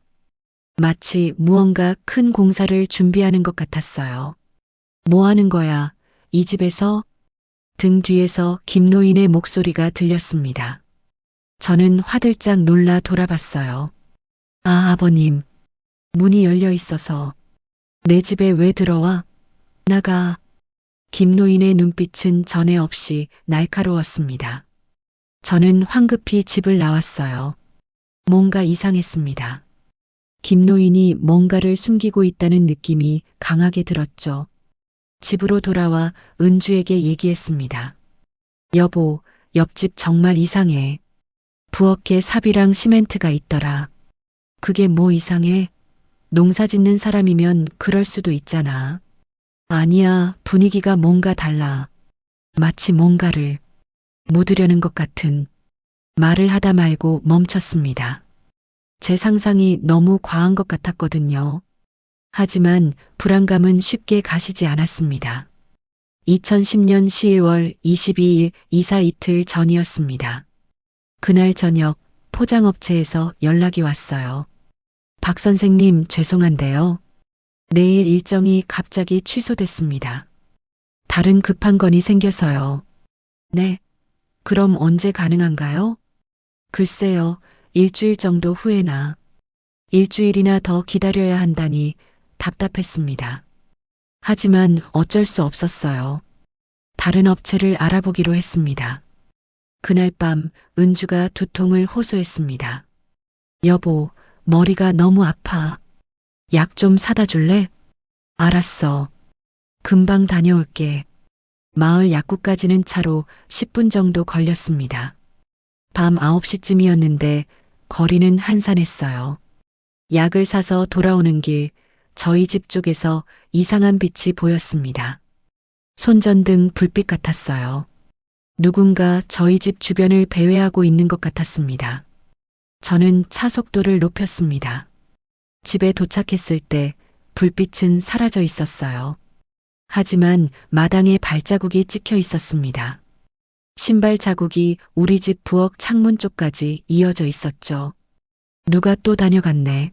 마치 무언가 큰 공사를 준비하는 것 같았어요. 뭐 하는 거야? 이 집에서? 등 뒤에서 김노인의 목소리가 들렸습니다. 저는 화들짝 놀라 돌아봤어요. 아, 아버님. 문이 열려 있어서. 내 집에 왜 들어와? 나가. 김노인의 눈빛은 전에 없이 날카로웠습니다. 저는 황급히 집을 나왔어요. 뭔가 이상했습니다. 김노인이 뭔가를 숨기고 있다는 느낌이 강하게 들었죠. 집으로 돌아와 은주에게 얘기했습니다. 여보, 옆집 정말 이상해. 부엌에 삽이랑 시멘트가 있더라. 그게 뭐 이상해? 농사 짓는 사람이면 그럴 수도 있잖아. 아니야, 분위기가 뭔가 달라. 마치 뭔가를 묻으려는 것 같은. 말을 하다 말고 멈췄습니다. 제 상상이 너무 과한 것 같았거든요. 하지만 불안감은 쉽게 가시지 않았습니다. 2010년 12월 22일 이사 이틀 전이었습니다. 그날 저녁 포장업체에서 연락이 왔어요. 박 선생님, 죄송한데요. 내일 일정이 갑자기 취소됐습니다. 다른 급한 건이 생겨서요. 네. 그럼 언제 가능한가요? 글쎄요, 일주일 정도 후에나. 일주일이나 더 기다려야 한다니 답답했습니다. 하지만 어쩔 수 없었어요. 다른 업체를 알아보기로 했습니다. 그날 밤 은주가 두통을 호소했습니다. 여보, 머리가 너무 아파. 약 좀 사다 줄래? 알았어. 금방 다녀올게. 마을 약국까지는 차로 10분 정도 걸렸습니다. 밤 9시쯤이었는데 거리는 한산했어요. 약을 사서 돌아오는 길 저희 집 쪽에서 이상한 빛이 보였습니다. 손전등 불빛 같았어요. 누군가 저희 집 주변을 배회하고 있는 것 같았습니다. 저는 차 속도를 높였습니다. 집에 도착했을 때 불빛은 사라져 있었어요. 하지만 마당에 발자국이 찍혀 있었습니다. 신발 자국이 우리 집 부엌 창문 쪽까지 이어져 있었죠. 누가 또 다녀갔네.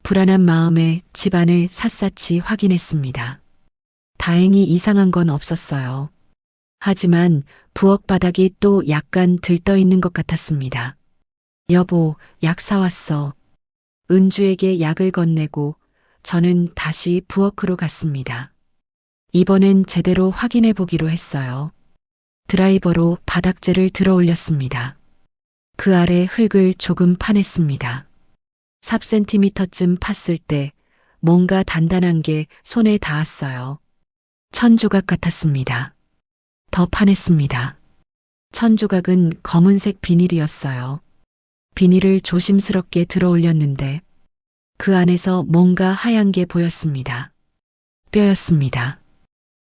불안한 마음에 집안을 샅샅이 확인했습니다. 다행히 이상한 건 없었어요. 하지만 부엌 바닥이 또 약간 들떠 있는 것 같았습니다. 여보, 약 사왔어. 은주에게 약을 건네고 저는 다시 부엌으로 갔습니다. 이번엔 제대로 확인해 보기로 했어요. 드라이버로 바닥재를 들어 올렸습니다. 그 아래 흙을 조금 파냈습니다. 3cm쯤 팠을 때 뭔가 단단한 게 손에 닿았어요. 천조각 같았습니다. 더 파냈습니다. 천조각은 검은색 비닐이었어요. 비닐을 조심스럽게 들어 올렸는데 그 안에서 뭔가 하얀 게 보였습니다. 뼈였습니다.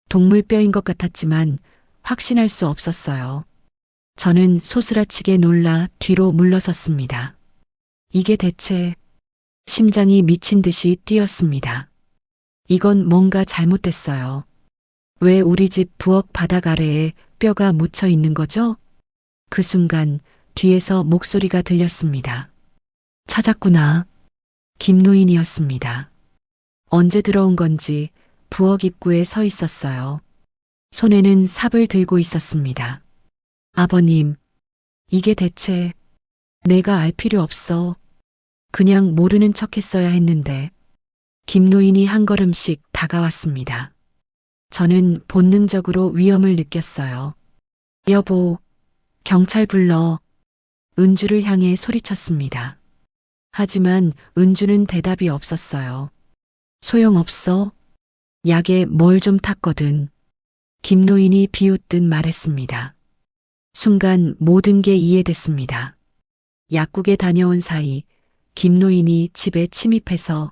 동물 뼈인 것 같았지만 확신할 수 없었어요. 저는 소스라치게 놀라 뒤로 물러섰습니다. 이게 대체 심장이 미친 듯이 뛰었습니다. 이건 뭔가 잘못됐어요. 왜 우리 집 부엌 바닥 아래에 뼈가 묻혀 있는 거죠? 그 순간 뒤에서 목소리가 들렸습니다. 찾았구나. 김노인이었습니다. 언제 들어온 건지 부엌 입구에 서 있었어요. 손에는 삽을 들고 있었습니다. 아버님, 이게 대체 내가 알 필요 없어. 그냥 모르는 척 했어야 했는데. 김노인이 한 걸음씩 다가왔습니다. 저는 본능적으로 위험을 느꼈어요. 여보, 경찰 불러. 은주를 향해 소리쳤습니다. 하지만 은주는 대답이 없었어요. 소용없어. 약에 뭘 좀 탔거든. 김노인이 비웃듯 말했습니다. 순간 모든 게 이해됐습니다. 약국에 다녀온 사이 김노인이 집에 침입해서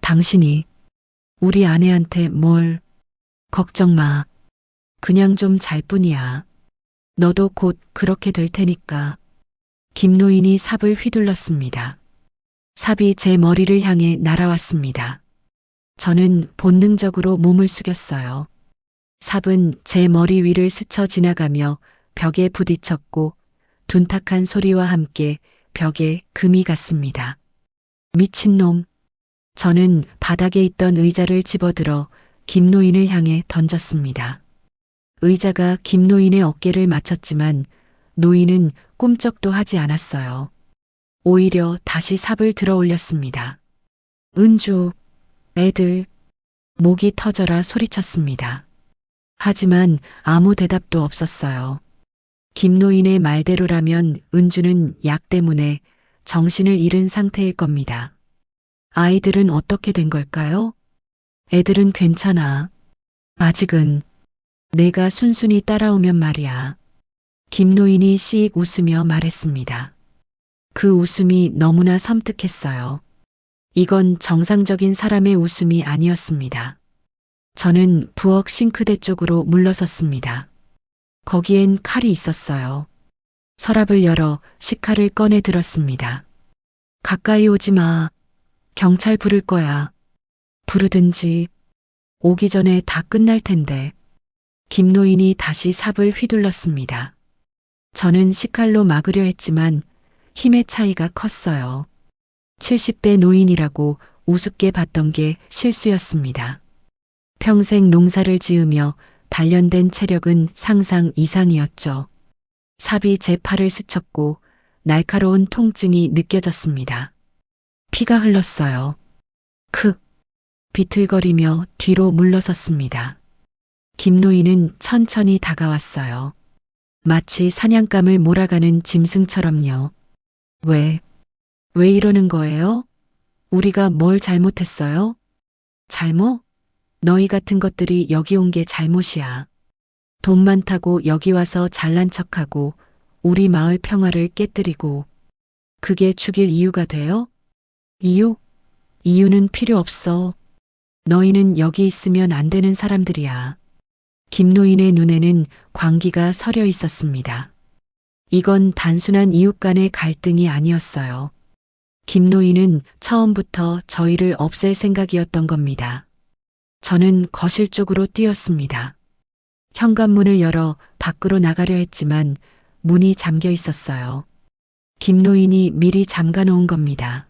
당신이 우리 아내한테 뭘 걱정 마. 그냥 좀 잘 뿐이야. 너도 곧 그렇게 될 테니까. 김노인이 삽을 휘둘렀습니다. 삽이 제 머리를 향해 날아왔습니다. 저는 본능적으로 몸을 숙였어요. 삽은 제 머리 위를 스쳐 지나가며 벽에 부딪혔고 둔탁한 소리와 함께 벽에 금이 갔습니다. 미친놈. 저는 바닥에 있던 의자를 집어들어 김노인을 향해 던졌습니다. 의자가 김노인의 어깨를 맞췄지만 노인은 꿈쩍도 하지 않았어요. 오히려 다시 삽을 들어 올렸습니다. 은주, 애들, 목이 터져라 소리쳤습니다. 하지만 아무 대답도 없었어요. 김노인의 말대로라면 은주는 약 때문에 정신을 잃은 상태일 겁니다. 아이들은 어떻게 된 걸까요? 애들은 괜찮아. 아직은 내가 순순히 따라오면 말이야. 김노인이 씩 웃으며 말했습니다. 그 웃음이 너무나 섬뜩했어요. 이건 정상적인 사람의 웃음이 아니었습니다. 저는 부엌 싱크대 쪽으로 물러섰습니다. 거기엔 칼이 있었어요. 서랍을 열어 식칼을 꺼내 들었습니다. 가까이 오지 마. 경찰 부를 거야. 부르든지. 오기 전에 다 끝날 텐데. 김노인이 다시 삽을 휘둘렀습니다. 저는 식칼로 막으려 했지만 힘의 차이가 컸어요. 70대 노인이라고 우습게 봤던 게 실수였습니다. 평생 농사를 지으며 단련된 체력은 상상 이상이었죠. 삽이 제 팔을 스쳤고 날카로운 통증이 느껴졌습니다. 피가 흘렀어요. 크. 비틀거리며 뒤로 물러섰습니다. 김노인은 천천히 다가왔어요. 마치 사냥감을 몰아가는 짐승처럼요. 왜 이러는 거예요? 우리가 뭘 잘못했어요? 잘못? 너희 같은 것들이 여기 온 게 잘못이야. 돈 많다고 여기 와서 잘난 척하고 우리 마을 평화를 깨뜨리고 그게 죽일 이유가 돼요? 이유? 이유는 필요 없어. 너희는 여기 있으면 안 되는 사람들이야. 김노인의 눈에는 광기가 서려 있었습니다. 이건 단순한 이웃 간의 갈등이 아니었어요. 김노인은 처음부터 저희를 없앨 생각이었던 겁니다. 저는 거실 쪽으로 뛰었습니다. 현관문을 열어 밖으로 나가려 했지만 문이 잠겨 있었어요. 김노인이 미리 잠가 놓은 겁니다.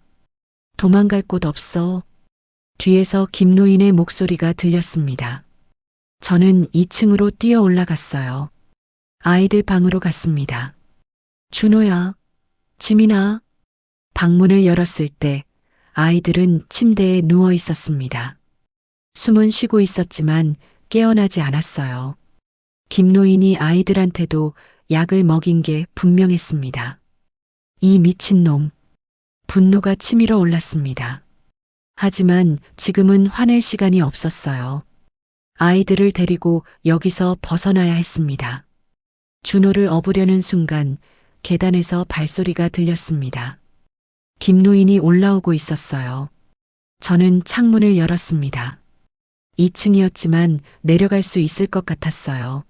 도망갈 곳 없어. 뒤에서 김노인의 목소리가 들렸습니다. 저는 2층으로 뛰어 올라갔어요. 아이들 방으로 갔습니다. 준호야, 지민아. 방문을 열었을 때 아이들은 침대에 누워 있었습니다. 숨은 쉬고 있었지만 깨어나지 않았어요. 김노인이 아이들한테도 약을 먹인 게 분명했습니다. 이 미친놈. 분노가 치밀어 올랐습니다. 하지만 지금은 화낼 시간이 없었어요. 아이들을 데리고 여기서 벗어나야 했습니다. 준호를 업으려는 순간 계단에서 발소리가 들렸습니다. 김노인이 올라오고 있었어요. 저는 창문을 열었습니다. 2층이었지만 내려갈 수 있을 것 같았어요.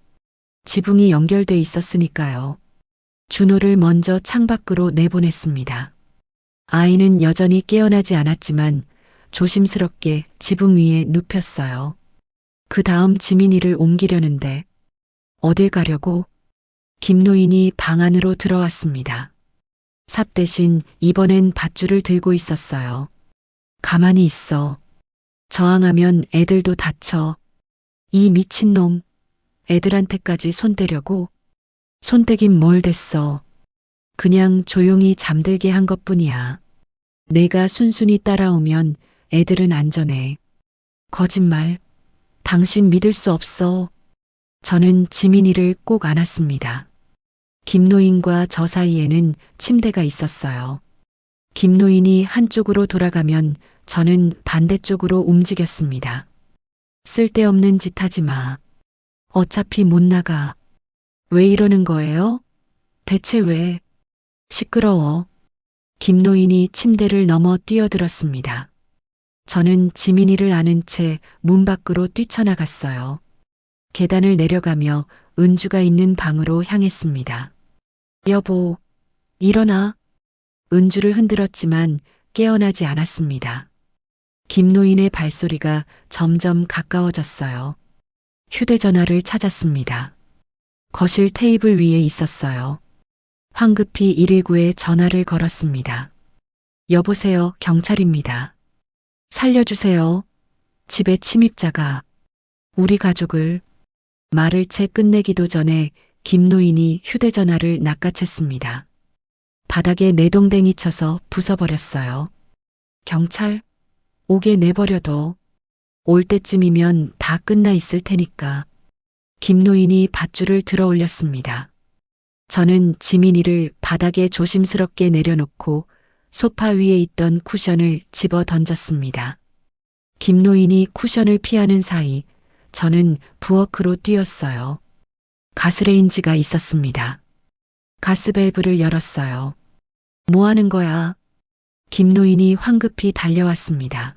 지붕이 연결돼 있었으니까요. 준호를 먼저 창밖으로 내보냈습니다. 아이는 여전히 깨어나지 않았지만 조심스럽게 지붕 위에 눕혔어요. 그 다음 지민이를 옮기려는데 어딜 가려고? 김노인이 방 안으로 들어왔습니다. 삽 대신 이번엔 밧줄을 들고 있었어요. 가만히 있어. 저항하면 애들도 다쳐. 이 미친놈. 애들한테까지 손대려고? 손대긴 뭘 댔어. 그냥 조용히 잠들게 한 것뿐이야. 내가 순순히 따라오면 애들은 안전해. 거짓말. 당신 믿을 수 없어. 저는 지민이를 꼭 안았습니다. 김노인과 저 사이에는 침대가 있었어요. 김노인이 한쪽으로 돌아가면 저는 반대쪽으로 움직였습니다. 쓸데없는 짓 하지 마. 어차피 못 나가. 왜 이러는 거예요? 대체 왜? 시끄러워. 김노인이 침대를 넘어 뛰어들었습니다. 저는 지민이를 안은 채 문 밖으로 뛰쳐나갔어요. 계단을 내려가며 은주가 있는 방으로 향했습니다. 여보, 일어나. 은주를 흔들었지만 깨어나지 않았습니다. 김노인의 발소리가 점점 가까워졌어요. 휴대전화를 찾았습니다. 거실 테이블 위에 있었어요. 황급히 119에 전화를 걸었습니다. 여보세요, 경찰입니다. 살려주세요. 집에 침입자가 우리 가족을. 말을 채 끝내기도 전에 김노인이 휴대전화를 낚아챘습니다. 바닥에 내동댕이 쳐서 부숴버렸어요. 경찰? 오게 내버려둬. 올 때쯤이면 다 끝나 있을 테니까. 김노인이 밧줄을 들어 올렸습니다. 저는 지민이를 바닥에 조심스럽게 내려놓고 소파 위에 있던 쿠션을 집어 던졌습니다. 김노인이 쿠션을 피하는 사이 저는 부엌으로 뛰었어요. 가스레인지가 있었습니다. 가스밸브를 열었어요. 뭐 하는 거야? 김노인이 황급히 달려왔습니다.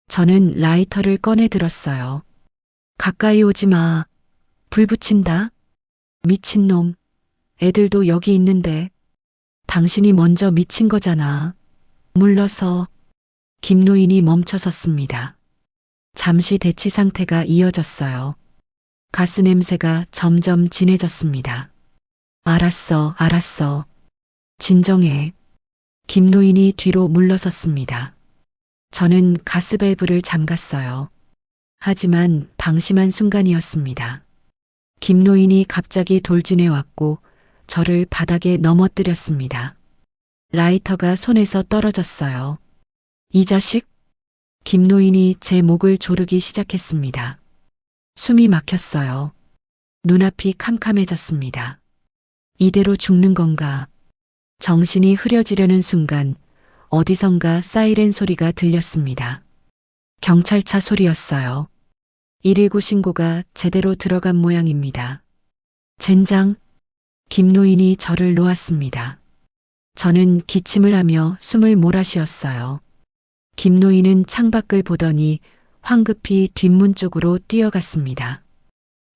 저는 라이터를 꺼내 들었어요. 가까이 오지 마. 불 붙인다. 미친놈. 애들도 여기 있는데. 당신이 먼저 미친 거잖아. 물러서. 김노인이 멈춰섰습니다. 잠시 대치 상태가 이어졌어요. 가스 냄새가 점점 진해졌습니다. 알았어, 알았어. 진정해. 김노인이 뒤로 물러섰습니다. 저는 가스밸브를 잠갔어요. 하지만 방심한 순간이었습니다. 김노인이 갑자기 돌진해 왔고 저를 바닥에 넘어뜨렸습니다. 라이터가 손에서 떨어졌어요. 이 자식? 김노인이 제 목을 조르기 시작했습니다. 숨이 막혔어요. 눈앞이 캄캄해졌습니다. 이대로 죽는 건가? 정신이 흐려지려는 순간 어디선가 사이렌 소리가 들렸습니다. 경찰차 소리였어요. 119 신고가 제대로 들어간 모양입니다. 젠장! 김노인이 저를 놓았습니다. 저는 기침을 하며 숨을 몰아쉬었어요. 김노인은 창밖을 보더니 황급히 뒷문 쪽으로 뛰어갔습니다.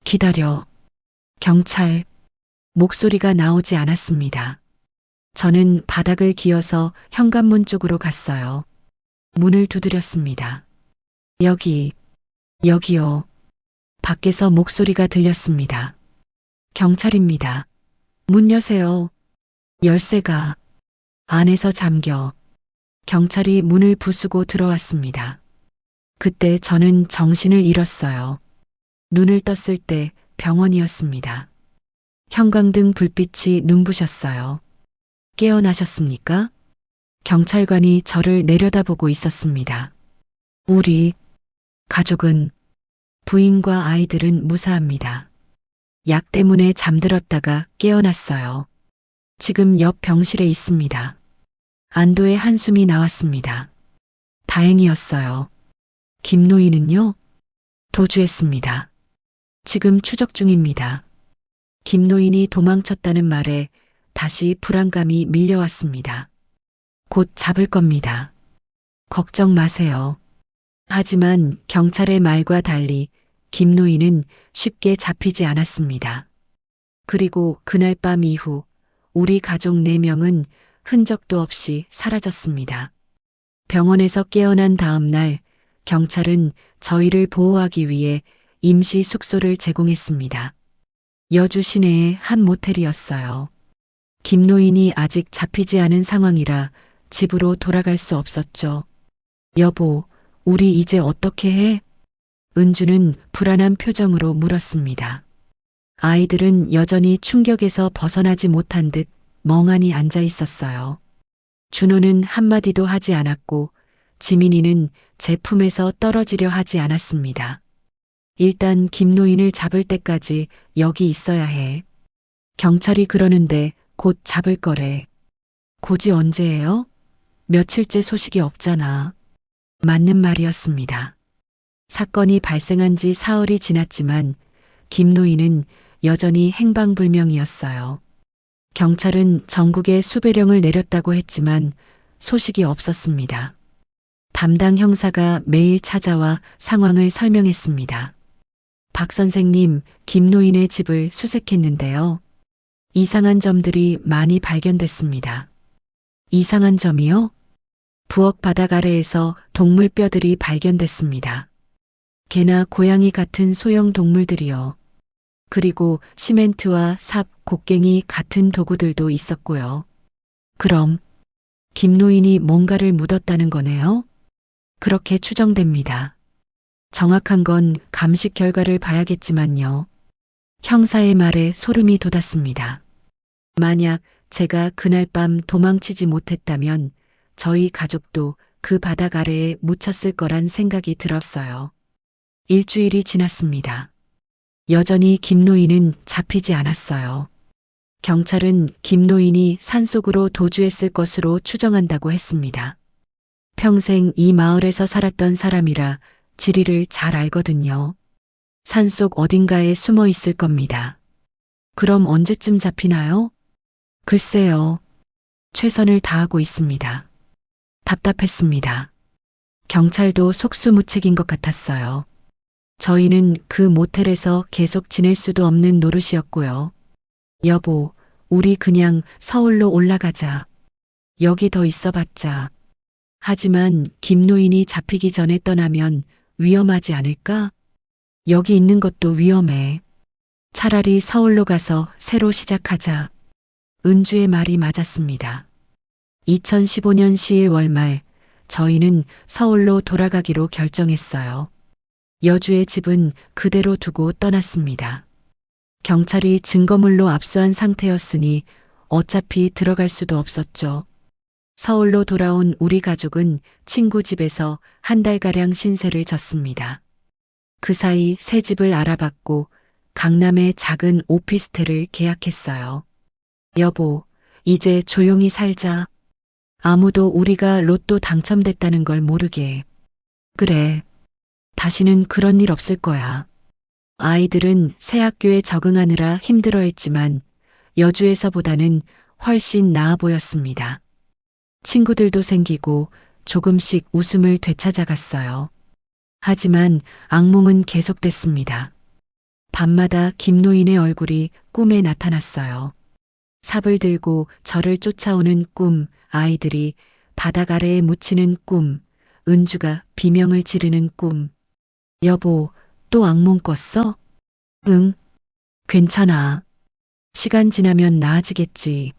기다려. 경찰. 목소리가 나오지 않았습니다. 저는 바닥을 기어서 현관문 쪽으로 갔어요. 문을 두드렸습니다. 여기요. 밖에서 목소리가 들렸습니다. 경찰입니다. 문 여세요. 열쇠가 안에서 잠겨. 경찰이 문을 부수고 들어왔습니다. 그때 저는 정신을 잃었어요. 눈을 떴을 때 병원이었습니다. 형광등 불빛이 눈부셨어요. 깨어나셨습니까? 경찰관이 저를 내려다보고 있었습니다. 우리 가족은 부인과 아이들은 무사합니다. 약 때문에 잠들었다가 깨어났어요. 지금 옆 병실에 있습니다. 안도의 한숨이 나왔습니다. 다행이었어요. 김노인은요? 도주했습니다. 지금 추적 중입니다. 김노인이 도망쳤다는 말에 다시 불안감이 밀려왔습니다. 곧 잡을 겁니다. 걱정 마세요. 하지만 경찰의 말과 달리 김노인은 쉽게 잡히지 않았습니다. 그리고 그날 밤 이후 우리 가족 4명은 흔적도 없이 사라졌습니다. 병원에서 깨어난 다음 날 경찰은 저희를 보호하기 위해 임시 숙소를 제공했습니다. 여주 시내의 한 모텔이었어요. 김노인이 아직 잡히지 않은 상황이라 집으로 돌아갈 수 없었죠. 여보, 우리 이제 어떻게 해? 은주는 불안한 표정으로 물었습니다. 아이들은 여전히 충격에서 벗어나지 못한 듯 멍하니 앉아 있었어요. 준호는 한마디도 하지 않았고 지민이는 제 품에서 떨어지려 하지 않았습니다. 일단 김노인을 잡을 때까지 여기 있어야 해. 경찰이 그러는데 곧 잡을 거래. 곧이 언제예요? 며칠째 소식이 없잖아. 맞는 말이었습니다. 사건이 발생한 지 사흘이 지났지만 김노인은 여전히 행방불명이었어요. 경찰은 전국에 수배령을 내렸다고 했지만 소식이 없었습니다. 담당 형사가 매일 찾아와 상황을 설명했습니다. 박 선생님, 김노인의 집을 수색했는데요. 이상한 점들이 많이 발견됐습니다. 이상한 점이요? 부엌 바닥 아래에서 동물 뼈들이 발견됐습니다. 개나 고양이 같은 소형 동물들이요. 그리고 시멘트와 삽, 곡괭이 같은 도구들도 있었고요. 그럼 김노인이 뭔가를 묻었다는 거네요? 그렇게 추정됩니다. 정확한 건 감식 결과를 봐야겠지만요. 형사의 말에 소름이 돋았습니다. 만약 제가 그날 밤 도망치지 못했다면 저희 가족도 그 바닥 아래에 묻혔을 거란 생각이 들었어요. 일주일이 지났습니다. 여전히 김노인은 잡히지 않았어요. 경찰은 김노인이 산속으로 도주했을 것으로 추정한다고 했습니다. 평생 이 마을에서 살았던 사람이라 지리를 잘 알거든요. 산속 어딘가에 숨어 있을 겁니다. 그럼 언제쯤 잡히나요? 글쎄요. 최선을 다하고 있습니다. 답답했습니다. 경찰도 속수무책인 것 같았어요. 저희는 그 모텔에서 계속 지낼 수도 없는 노릇이었고요. 여보, 우리 그냥 서울로 올라가자. 여기 더 있어봤자. 하지만 김노인이 잡히기 전에 떠나면 위험하지 않을까? 여기 있는 것도 위험해. 차라리 서울로 가서 새로 시작하자. 은주의 말이 맞았습니다. 2015년 10일 월말 저희는 서울로 돌아가기로 결정했어요. 여주의 집은 그대로 두고 떠났습니다. 경찰이 증거물로 압수한 상태였으니 어차피 들어갈 수도 없었죠. 서울로 돌아온 우리 가족은 친구 집에서 한 달가량 신세를 졌습니다. 그 사이 새 집을 알아봤고 강남의 작은 오피스텔을 계약했어요. 여보, 이제 조용히 살자. 아무도 우리가 로또 당첨됐다는 걸 모르게. 그래. 다시는 그런 일 없을 거야. 아이들은 새 학교에 적응하느라 힘들어했지만 여주에서보다는 훨씬 나아 보였습니다. 친구들도 생기고 조금씩 웃음을 되찾아갔어요. 하지만 악몽은 계속됐습니다. 밤마다 김노인의 얼굴이 꿈에 나타났어요. 삽을 들고 저를 쫓아오는 꿈, 아이들이 바닥 아래에 묻히는 꿈, 은주가 비명을 지르는 꿈. 여보, 또 악몽 꿨어? 응, 괜찮아. 시간 지나면 나아지겠지.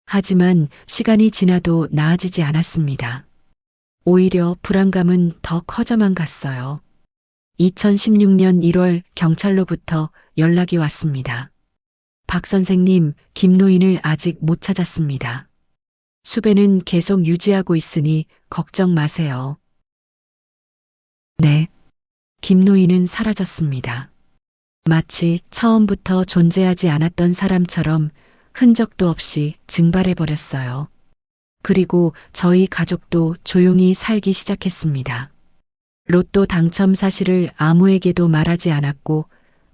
하지만 시간이 지나도 나아지지 않았습니다. 오히려 불안감은 더 커져만 갔어요. 2016년 1월 경찰로부터 연락이 왔습니다. 박 선생님, 김노인을 아직 못 찾았습니다. 수배는 계속 유지하고 있으니 걱정 마세요. 네. 김노인은 사라졌습니다. 마치 처음부터 존재하지 않았던 사람처럼 흔적도 없이 증발해버렸어요. 그리고 저희 가족도 조용히 살기 시작했습니다. 로또 당첨 사실을 아무에게도 말하지 않았고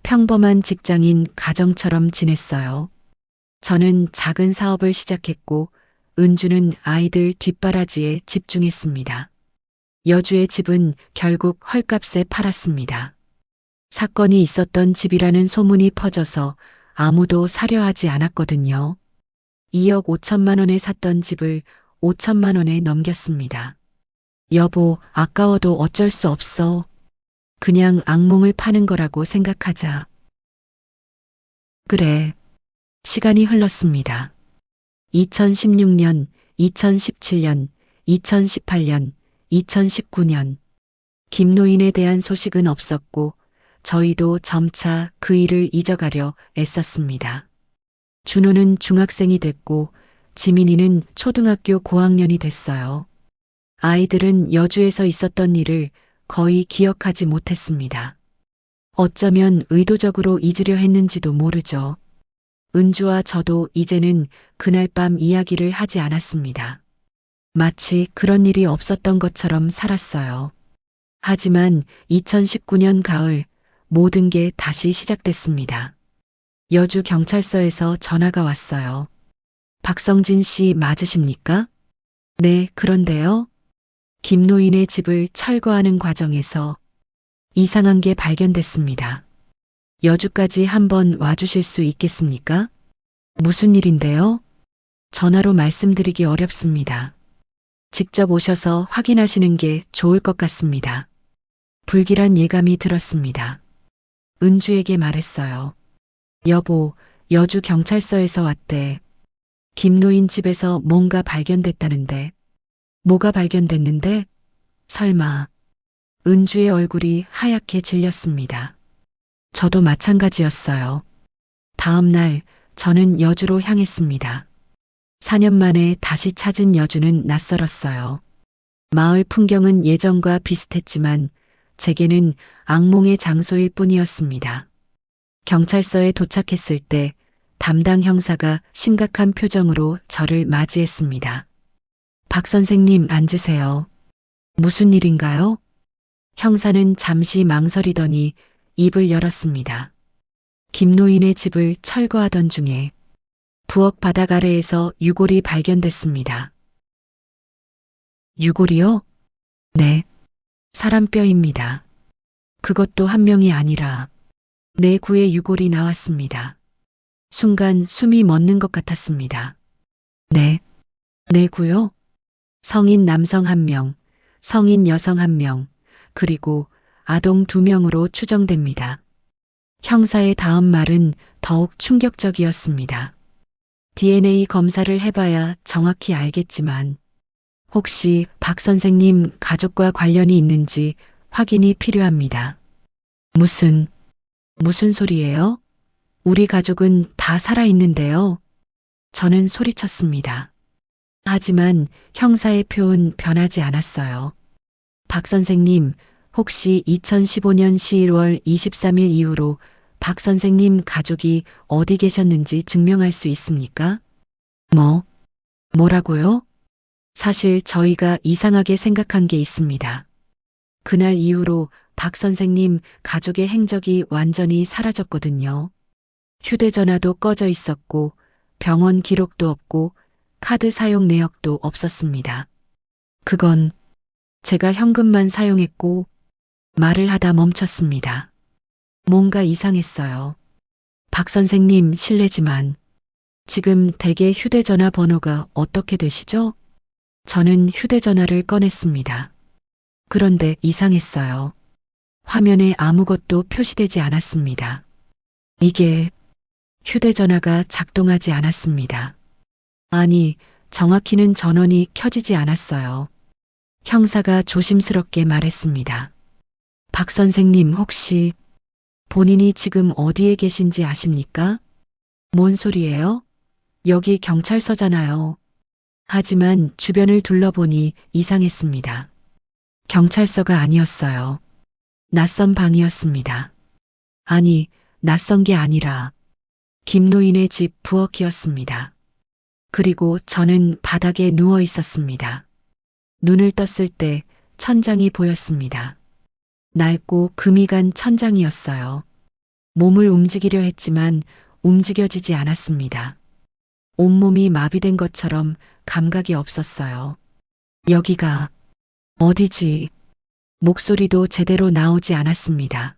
평범한 직장인 가정처럼 지냈어요. 저는 작은 사업을 시작했고 은주는 아이들 뒷바라지에 집중했습니다. 여주의 집은 결국 헐값에 팔았습니다. 사건이 있었던 집이라는 소문이 퍼져서 아무도 사려 하지 않았거든요. 2억 5천만 원에 샀던 집을 5천만 원에 넘겼습니다. 여보, 아까워도 어쩔 수 없어. 그냥 악몽을 파는 거라고 생각하자. 그래. 시간이 흘렀습니다. 2016년, 2017년, 2018년, 2019년. 김노인에 대한 소식은 없었고 저희도 점차 그 일을 잊어가려 애썼습니다. 준호는 중학생이 됐고 지민이는 초등학교 고학년이 됐어요. 아이들은 여주에서 있었던 일을 거의 기억하지 못했습니다. 어쩌면 의도적으로 잊으려 했는지도 모르죠. 은주와 저도 이제는 그날 밤 이야기를 하지 않았습니다. 마치 그런 일이 없었던 것처럼 살았어요. 하지만 2019년 가을 모든 게 다시 시작됐습니다. 여주 경찰서에서 전화가 왔어요. 박성진 씨 맞으십니까? 네, 그런데요. 김노인의 집을 철거하는 과정에서 이상한 게 발견됐습니다. 여주까지 한번 와주실 수 있겠습니까? 무슨 일인데요? 전화로 말씀드리기 어렵습니다. 직접 오셔서 확인하시는 게 좋을 것 같습니다. 불길한 예감이 들었습니다. 은주에게 말했어요. 여보, 여주 경찰서에서 왔대. 김노인 집에서 뭔가 발견됐다는데. 뭐가 발견됐는데? 설마. 은주의 얼굴이 하얗게 질렸습니다. 저도 마찬가지였어요. 다음 날 저는 여주로 향했습니다. 4년 만에 다시 찾은 여주는 낯설었어요. 마을 풍경은 예전과 비슷했지만 제게는 악몽의 장소일 뿐이었습니다. 경찰서에 도착했을 때 담당 형사가 심각한 표정으로 저를 맞이했습니다. 박 선생님 앉으세요. 무슨 일인가요? 형사는 잠시 망설이더니 입을 열었습니다. 김노인의 집을 철거하던 중에 부엌 바닥 아래에서 유골이 발견됐습니다. 유골이요? 네. 사람 뼈입니다. 그것도 한 명이 아니라 네 구의 유골이 나왔습니다. 순간 숨이 멎는 것 같았습니다. 네. 네 구요? 성인 남성 1명, 성인 여성 1명, 그리고 아동 2명으로 추정됩니다. 형사의 다음 말은 더욱 충격적이었습니다. DNA 검사를 해봐야 정확히 알겠지만 혹시 박 선생님 가족과 관련이 있는지 확인이 필요합니다. 무슨 소리예요? 우리 가족은 다 살아있는데요. 저는 소리쳤습니다. 하지만 형사의 표는 변하지 않았어요. 박 선생님, 혹시 2015년 11월 23일 이후로 박 선생님 가족이 어디 계셨는지 증명할 수 있습니까? 뭐라고요? 사실 저희가 이상하게 생각한 게 있습니다. 그날 이후로 박 선생님 가족의 행적이 완전히 사라졌거든요. 휴대전화도 꺼져 있었고 병원 기록도 없고 카드 사용 내역도 없었습니다. 그건 제가 현금만 사용했고 말을 하다 멈췄습니다. 뭔가 이상했어요. 박 선생님 실례지만 지금 댁의 휴대전화 번호가 어떻게 되시죠? 저는 휴대전화를 꺼냈습니다. 그런데 이상했어요. 화면에 아무것도 표시되지 않았습니다. 이게 휴대전화가 작동하지 않았습니다. 아니, 정확히는 전원이 켜지지 않았어요. 형사가 조심스럽게 말했습니다. 박 선생님 혹시 본인이 지금 어디에 계신지 아십니까? 뭔 소리예요? 여기 경찰서잖아요. 하지만 주변을 둘러보니 이상했습니다. 경찰서가 아니었어요. 낯선 방이었습니다. 아니, 낯선 게 아니라 김노인의 집 부엌이었습니다. 그리고 저는 바닥에 누워 있었습니다. 눈을 떴을 때 천장이 보였습니다. 낡고 금이 간 천장이었어요. 몸을 움직이려 했지만 움직여지지 않았습니다. 온몸이 마비된 것처럼 감각이 없었어요. 여기가 어디지? 목소리도 제대로 나오지 않았습니다.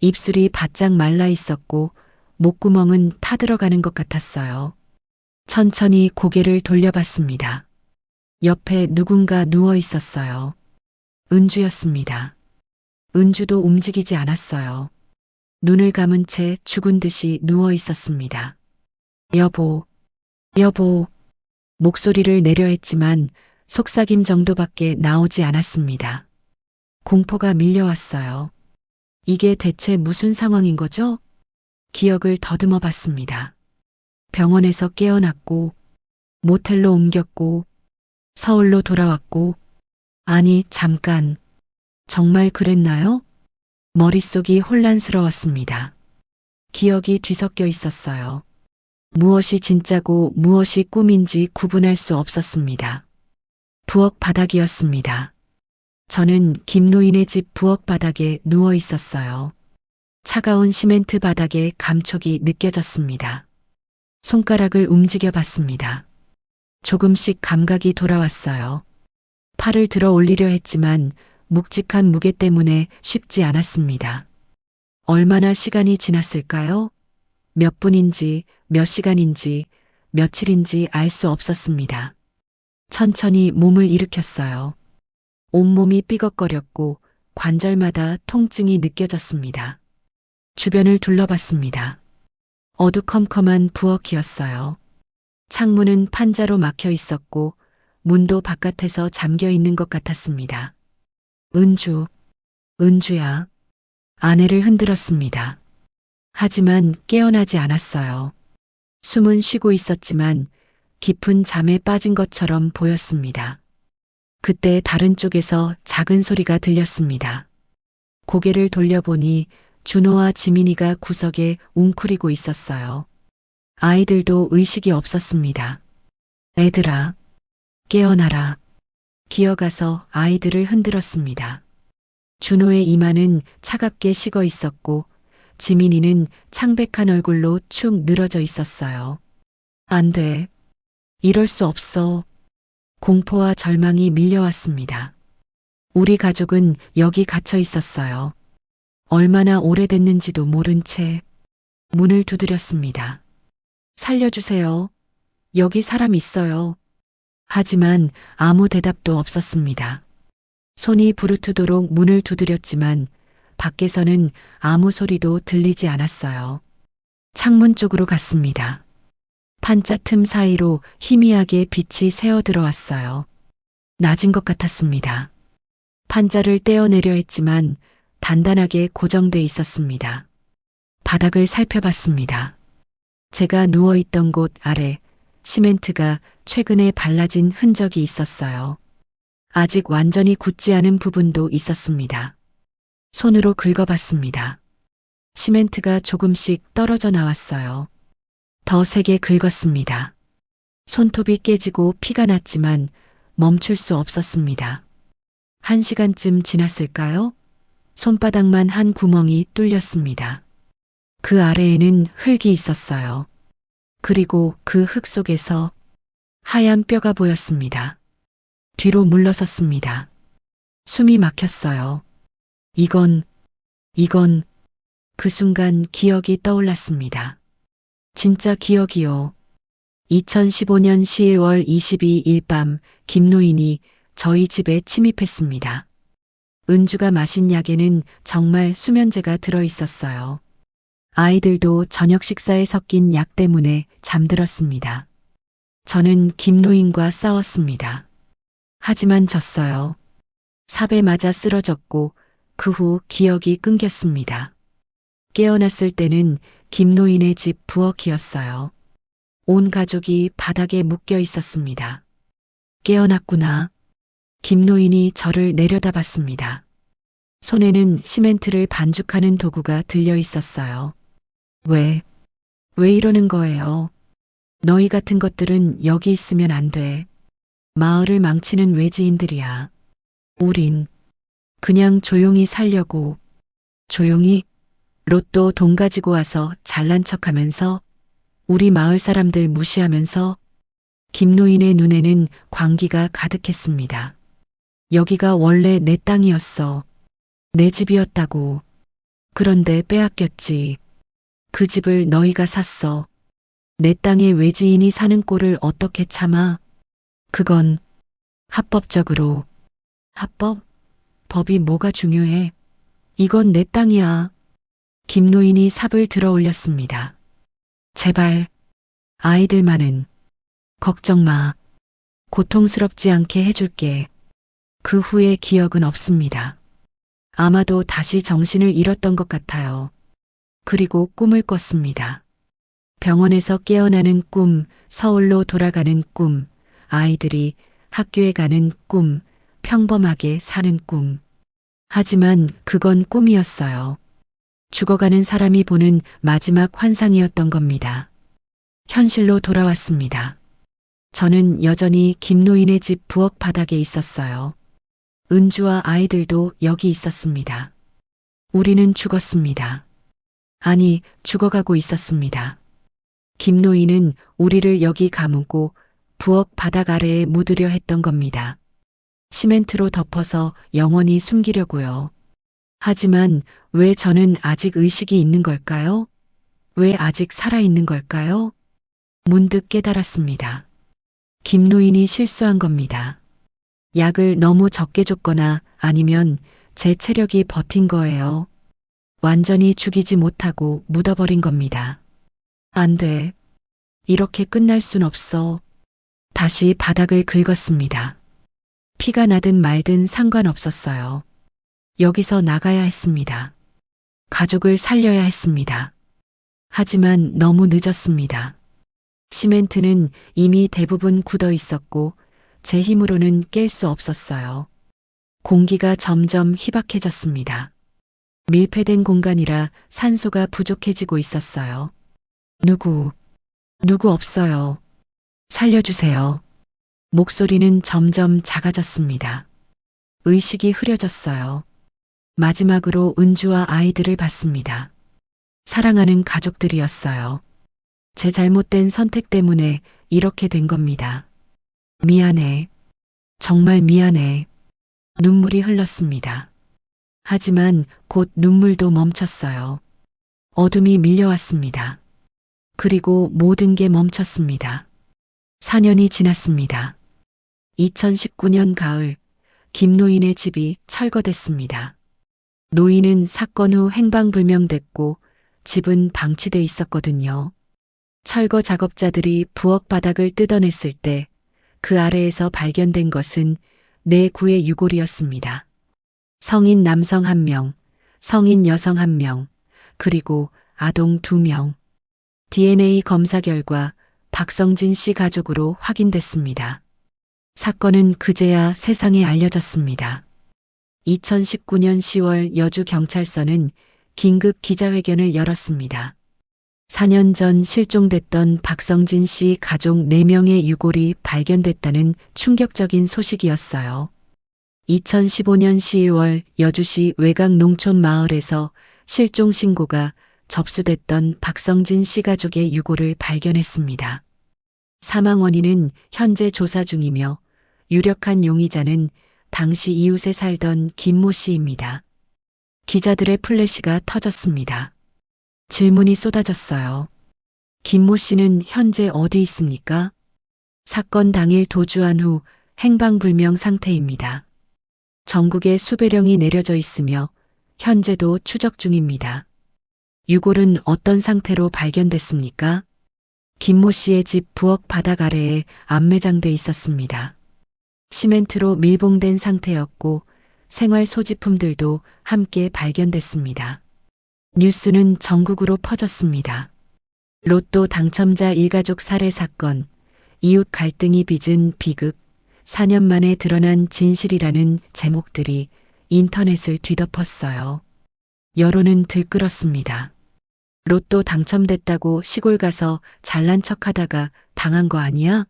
입술이 바짝 말라 있었고 목구멍은 타들어가는 것 같았어요. 천천히 고개를 돌려봤습니다. 옆에 누군가 누워 있었어요. 은주였습니다. 은주도 움직이지 않았어요. 눈을 감은 채 죽은 듯이 누워 있었습니다. 여보, 여보. 목소리를 내려 했지만 속삭임 정도밖에 나오지 않았습니다. 공포가 밀려왔어요. 이게 대체 무슨 상황인 거죠? 기억을 더듬어 봤습니다. 병원에서 깨어났고, 모텔로 옮겼고, 서울로 돌아왔고, 아니, 잠깐. 정말 그랬나요? 머릿속이 혼란스러웠습니다. 기억이 뒤섞여 있었어요. 무엇이 진짜고 무엇이 꿈인지 구분할 수 없었습니다. 부엌 바닥이었습니다. 저는 김노인의 집 부엌 바닥에 누워 있었어요. 차가운 시멘트 바닥에 감촉이 느껴졌습니다. 손가락을 움직여 봤습니다. 조금씩 감각이 돌아왔어요. 팔을 들어 올리려 했지만 묵직한 무게 때문에 쉽지 않았습니다. 얼마나 시간이 지났을까요? 몇 분인지, 몇 시간인지, 며칠인지 알 수 없었습니다. 천천히 몸을 일으켰어요. 온몸이 삐걱거렸고 관절마다 통증이 느껴졌습니다. 주변을 둘러봤습니다. 어두컴컴한 부엌이었어요. 창문은 판자로 막혀 있었고 문도 바깥에서 잠겨 있는 것 같았습니다. 은주, 은주야. 아내를 흔들었습니다. 하지만 깨어나지 않았어요. 숨은 쉬고 있었지만 깊은 잠에 빠진 것처럼 보였습니다. 그때 다른 쪽에서 작은 소리가 들렸습니다. 고개를 돌려보니 준호와 지민이가 구석에 웅크리고 있었어요. 아이들도 의식이 없었습니다. 애들아, 깨어나라. 기어가서 아이들을 흔들었습니다. 준호의 이마는 차갑게 식어 있었고 지민이는 창백한 얼굴로 축 늘어져 있었어요. 안 돼. 이럴 수 없어. 공포와 절망이 밀려왔습니다. 우리 가족은 여기 갇혀 있었어요. 얼마나 오래됐는지도 모른 채 문을 두드렸습니다. 살려주세요. 여기 사람 있어요. 하지만 아무 대답도 없었습니다. 손이 부르트도록 문을 두드렸지만 밖에서는 아무 소리도 들리지 않았어요. 창문 쪽으로 갔습니다. 판자 틈 사이로 희미하게 빛이 새어 들어왔어요. 낮은 것 같았습니다. 판자를 떼어내려 했지만 단단하게 고정돼 있었습니다. 바닥을 살펴봤습니다. 제가 누워있던 곳 아래 시멘트가 최근에 발라진 흔적이 있었어요. 아직 완전히 굳지 않은 부분도 있었습니다. 손으로 긁어봤습니다. 시멘트가 조금씩 떨어져 나왔어요. 더 세게 긁었습니다. 손톱이 깨지고 피가 났지만 멈출 수 없었습니다. 1시간쯤 지났을까요? 손바닥만 한 구멍이 뚫렸습니다. 그 아래에는 흙이 있었어요. 그리고 그 흙 속에서 하얀 뼈가 보였습니다. 뒤로 물러섰습니다. 숨이 막혔어요. 이건 그 순간 기억이 떠올랐습니다. 진짜 기억이요. 2015년 10월 22일 밤 김노인이 저희 집에 침입했습니다. 은주가 마신 약에는 정말 수면제가 들어 있었어요. 아이들도 저녁 식사에 섞인 약 때문에 잠들었습니다. 저는 김노인과 싸웠습니다. 하지만 졌어요. 삽에 맞아 쓰러졌고 그 후 기억이 끊겼습니다. 깨어났을 때는 김노인의 집 부엌이었어요. 온 가족이 바닥에 묶여 있었습니다. 깨어났구나. 김노인이 저를 내려다봤습니다. 손에는 시멘트를 반죽하는 도구가 들려 있었어요. 왜 이러는 거예요? 너희 같은 것들은 여기 있으면 안 돼. 마을을 망치는 외지인들이야. 우린 그냥 조용히 살려고. 조용히? 로또 돈 가지고 와서 잘난 척하면서 우리 마을 사람들 무시하면서. 김노인의 눈에는 광기가 가득했습니다. 여기가 원래 내 땅이었어. 내 집이었다고. 그런데 빼앗겼지. 그 집을 너희가 샀어. 내 땅에 외지인이 사는 꼴을 어떻게 참아? 그건 합법적으로. 합법? 법이 뭐가 중요해? 이건 내 땅이야. 김노인이 삽을 들어 올렸습니다. 제발, 아이들만은. 걱정 마. 고통스럽지 않게 해줄게. 그 후에 기억은 없습니다. 아마도 다시 정신을 잃었던 것 같아요. 그리고 꿈을 꿨습니다. 병원에서 깨어나는 꿈, 서울로 돌아가는 꿈, 아이들이 학교에 가는 꿈, 평범하게 사는 꿈. 하지만 그건 꿈이었어요. 죽어가는 사람이 보는 마지막 환상이었던 겁니다. 현실로 돌아왔습니다. 저는 여전히 김노인의 집 부엌 바닥에 있었어요. 은주와 아이들도 여기 있었습니다. 우리는 죽었습니다. 아니, 죽어가고 있었습니다. 김노인은 우리를 여기 가두고 부엌 바닥 아래에 묻으려 했던 겁니다. 시멘트로 덮어서 영원히 숨기려고요. 하지만 왜 저는 아직 의식이 있는 걸까요? 왜 아직 살아있는 걸까요? 문득 깨달았습니다. 김노인이 실수한 겁니다. 약을 너무 적게 줬거나 아니면 제 체력이 버틴 거예요. 완전히 죽이지 못하고 묻어버린 겁니다. 안 돼. 이렇게 끝날 순 없어. 다시 바닥을 긁었습니다. 피가 나든 말든 상관없었어요. 여기서 나가야 했습니다. 가족을 살려야 했습니다. 하지만 너무 늦었습니다. 시멘트는 이미 대부분 굳어 있었고 제 힘으로는 깰 수 없었어요. 공기가 점점 희박해졌습니다. 밀폐된 공간이라 산소가 부족해지고 있었어요. 누구 없어요. 살려주세요. 목소리는 점점 작아졌습니다. 의식이 흐려졌어요. 마지막으로 은주와 아이들을 봤습니다. 사랑하는 가족들이었어요. 제 잘못된 선택 때문에 이렇게 된 겁니다. 미안해. 정말 미안해. 눈물이 흘렀습니다. 하지만 곧 눈물도 멈췄어요. 어둠이 밀려왔습니다. 그리고 모든 게 멈췄습니다. 4년이 지났습니다. 2019년 가을, 김노인의 집이 철거됐습니다. 노인은 사건 후 행방불명됐고 집은 방치돼 있었거든요. 철거 작업자들이 부엌 바닥을 뜯어냈을 때 그 아래에서 발견된 것은 4구의 유골이었습니다. 성인 남성 1명, 성인 여성 1명, 그리고 아동 2명. DNA 검사 결과 박성진 씨 가족으로 확인됐습니다. 사건은 그제야 세상에 알려졌습니다. 2019년 10월 여주경찰서는 긴급 기자회견을 열었습니다. 4년 전 실종됐던 박성진 씨 가족 4명의 유골이 발견됐다는 충격적인 소식이었어요. 2015년 12월 여주시 외곽 농촌 마을에서 실종 신고가 접수됐던 박성진 씨 가족의 유골을 발견했습니다. 사망 원인은 현재 조사 중이며 유력한 용의자는 당시 이웃에 살던 김모 씨입니다. 기자들의 플래시가 터졌습니다. 질문이 쏟아졌어요. 김모 씨는 현재 어디 있습니까? 사건 당일 도주한 후 행방불명 상태입니다. 전국에 수배령이 내려져 있으며 현재도 추적 중입니다. 유골은 어떤 상태로 발견됐습니까? 김모 씨의 집 부엌 바닥 아래에 안매장돼 있었습니다. 시멘트로 밀봉된 상태였고 생활 소지품들도 함께 발견됐습니다. 뉴스는 전국으로 퍼졌습니다. 로또 당첨자 일가족 살해 사건, 이웃 갈등이 빚은 비극, 4년 만에 드러난 진실이라는 제목들이 인터넷을 뒤덮었어요. 여론은 들끓었습니다. 로또 당첨됐다고 시골 가서 잘난 척하다가 당한 거 아니야?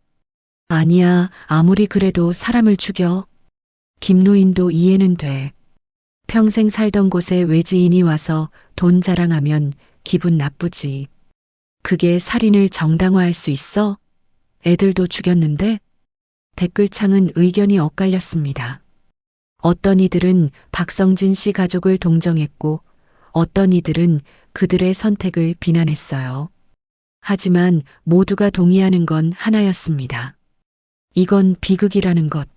아니야, 아무리 그래도 사람을 죽여. 김노인도 이해는 돼. 평생 살던 곳에 외지인이 와서 돈 자랑하면 기분 나쁘지. 그게 살인을 정당화할 수 있어? 애들도 죽였는데? 댓글창은 의견이 엇갈렸습니다. 어떤 이들은 박성진 씨 가족을 동정했고 어떤 이들은 그들의 선택을 비난했어요. 하지만 모두가 동의하는 건 하나였습니다. 이건 비극이라는 것.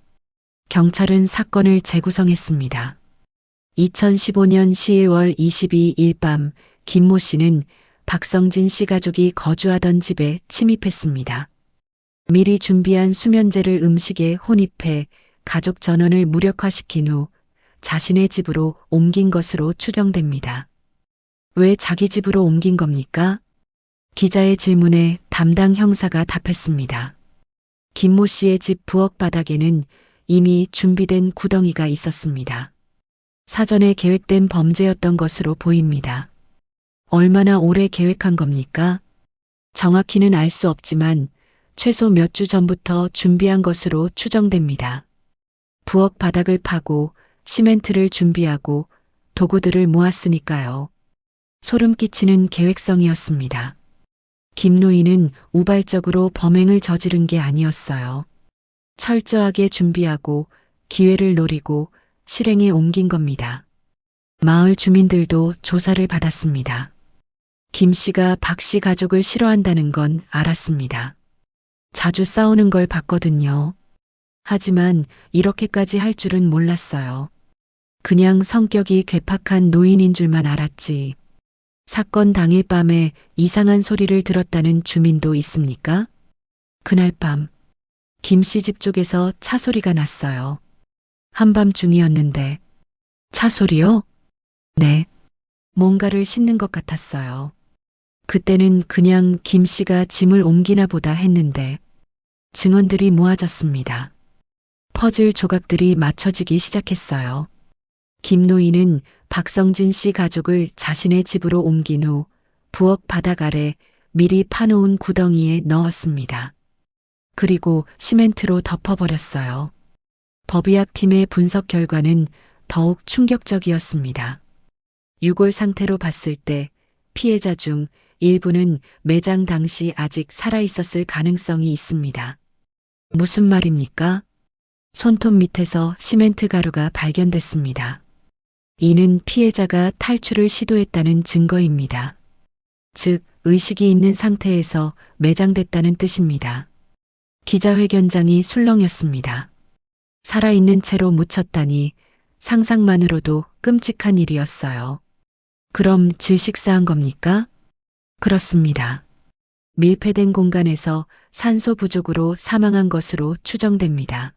경찰은 사건을 재구성했습니다. 2015년 10월 22일 밤 김모 씨는 박성진 씨 가족이 거주하던 집에 침입했습니다. 미리 준비한 수면제를 음식에 혼입해 가족 전원을 무력화시킨 후 자신의 집으로 옮긴 것으로 추정됩니다. 왜 자기 집으로 옮긴 겁니까? 기자의 질문에 담당 형사가 답했습니다. 김모 씨의 집 부엌 바닥에는 이미 준비된 구덩이가 있었습니다. 사전에 계획된 범죄였던 것으로 보입니다. 얼마나 오래 계획한 겁니까? 정확히는 알 수 없지만 최소 몇 주 전부터 준비한 것으로 추정됩니다. 부엌 바닥을 파고 시멘트를 준비하고 도구들을 모았으니까요. 소름 끼치는 계획성이었습니다. 김 노인은 우발적으로 범행을 저지른 게 아니었어요. 철저하게 준비하고 기회를 노리고 실행에 옮긴 겁니다. 마을 주민들도 조사를 받았습니다. 김 씨가 박 씨 가족을 싫어한다는 건 알았습니다. 자주 싸우는 걸 봤거든요. 하지만 이렇게까지 할 줄은 몰랐어요. 그냥 성격이 괴팍한 노인인 줄만 알았지. 사건 당일 밤에 이상한 소리를 들었다는 주민도 있습니까? 그날 밤, 김 씨 집 쪽에서 차 소리가 났어요. 한밤중이었는데, 차 소리요? 네. 뭔가를 싣는 것 같았어요. 그때는 그냥 김 씨가 짐을 옮기나 보다 했는데, 증언들이 모아졌습니다. 퍼즐 조각들이 맞춰지기 시작했어요. 김 노인은 박성진 씨 가족을 자신의 집으로 옮긴 후 부엌 바닥 아래 미리 파놓은 구덩이에 넣었습니다. 그리고 시멘트로 덮어버렸어요. 법의학팀의 분석 결과는 더욱 충격적이었습니다. 유골 상태로 봤을 때 피해자 중 일부는 매장 당시 아직 살아있었을 가능성이 있습니다. 무슨 말입니까? 손톱 밑에서 시멘트 가루가 발견됐습니다. 이는 피해자가 탈출을 시도했다는 증거입니다. 즉, 의식이 있는 상태에서 매장됐다는 뜻입니다. 기자회견장이 술렁였습니다. 살아있는 채로 묻혔다니 상상만으로도 끔찍한 일이었어요. 그럼 질식사한 겁니까? 그렇습니다. 밀폐된 공간에서 산소 부족으로 사망한 것으로 추정됩니다.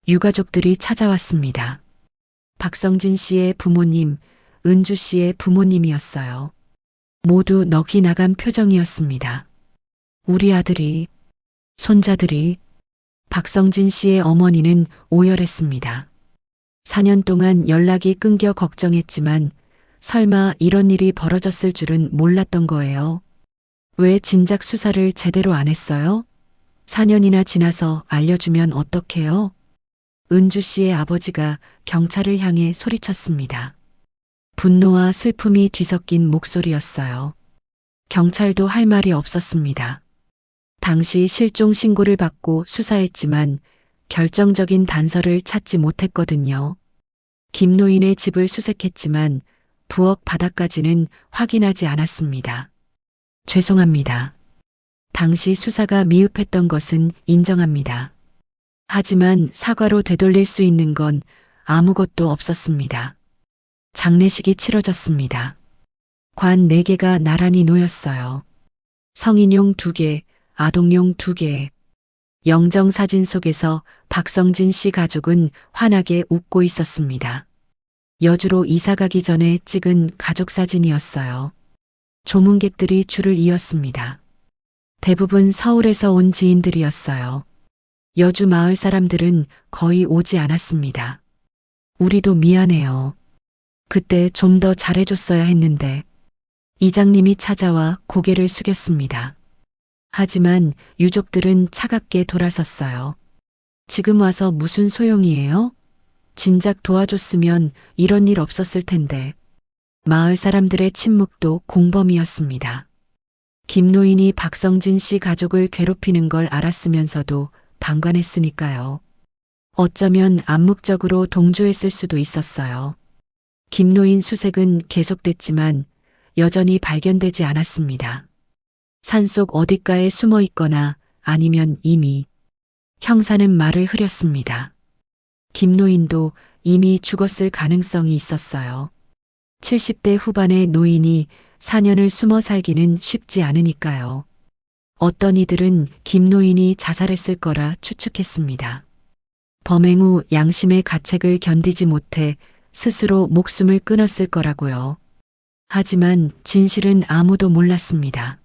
유가족들이 찾아왔습니다. 박성진 씨의 부모님, 은주 씨의 부모님이었어요. 모두 넋이 나간 표정이었습니다. 우리 아들이, 손자들이, 박성진 씨의 어머니는 오열했습니다. 4년 동안 연락이 끊겨 걱정했지만 설마 이런 일이 벌어졌을 줄은 몰랐던 거예요. 왜 진작 수사를 제대로 안 했어요? 4년이나 지나서 알려주면 어떡해요? 은주 씨의 아버지가 경찰을 향해 소리쳤습니다. 분노와 슬픔이 뒤섞인 목소리였어요. 경찰도 할 말이 없었습니다. 당시 실종 신고를 받고 수사했지만 결정적인 단서를 찾지 못했거든요. 김 노인의 집을 수색했지만 부엌 바닥까지는 확인하지 않았습니다. 죄송합니다. 당시 수사가 미흡했던 것은 인정합니다. 하지만 사과로 되돌릴 수 있는 건 아무것도 없었습니다. 장례식이 치러졌습니다. 관 4개가 나란히 놓였어요. 성인용 2개, 아동용 2개. 영정사진 속에서 박성진 씨 가족은 환하게 웃고 있었습니다. 여주로 이사가기 전에 찍은 가족사진이었어요. 조문객들이 줄을 이었습니다. 대부분 서울에서 온 지인들이었어요. 여주 마을 사람들은 거의 오지 않았습니다. 우리도 미안해요. 그때 좀 더 잘해줬어야 했는데. 이장님이 찾아와 고개를 숙였습니다. 하지만 유족들은 차갑게 돌아섰어요. 지금 와서 무슨 소용이에요? 진작 도와줬으면 이런 일 없었을 텐데. 마을 사람들의 침묵도 공범이었습니다. 김 노인이 박성진 씨 가족을 괴롭히는 걸 알았으면서도 방관했으니까요. 어쩌면 암묵적으로 동조했을 수도 있었어요. 김노인 수색은 계속됐지만 여전히 발견되지 않았습니다. 산속 어딘가에 숨어 있거나 아니면 이미 형사는 말을 흐렸습니다. 김노인도 이미 죽었을 가능성이 있었어요. 70대 후반의 노인이 4년을 숨어 살기는 쉽지 않으니까요. 어떤 이들은 김노인이 자살했을 거라 추측했습니다. 범행 후 양심의 가책을 견디지 못해 스스로 목숨을 끊었을 거라고요. 하지만 진실은 아무도 몰랐습니다.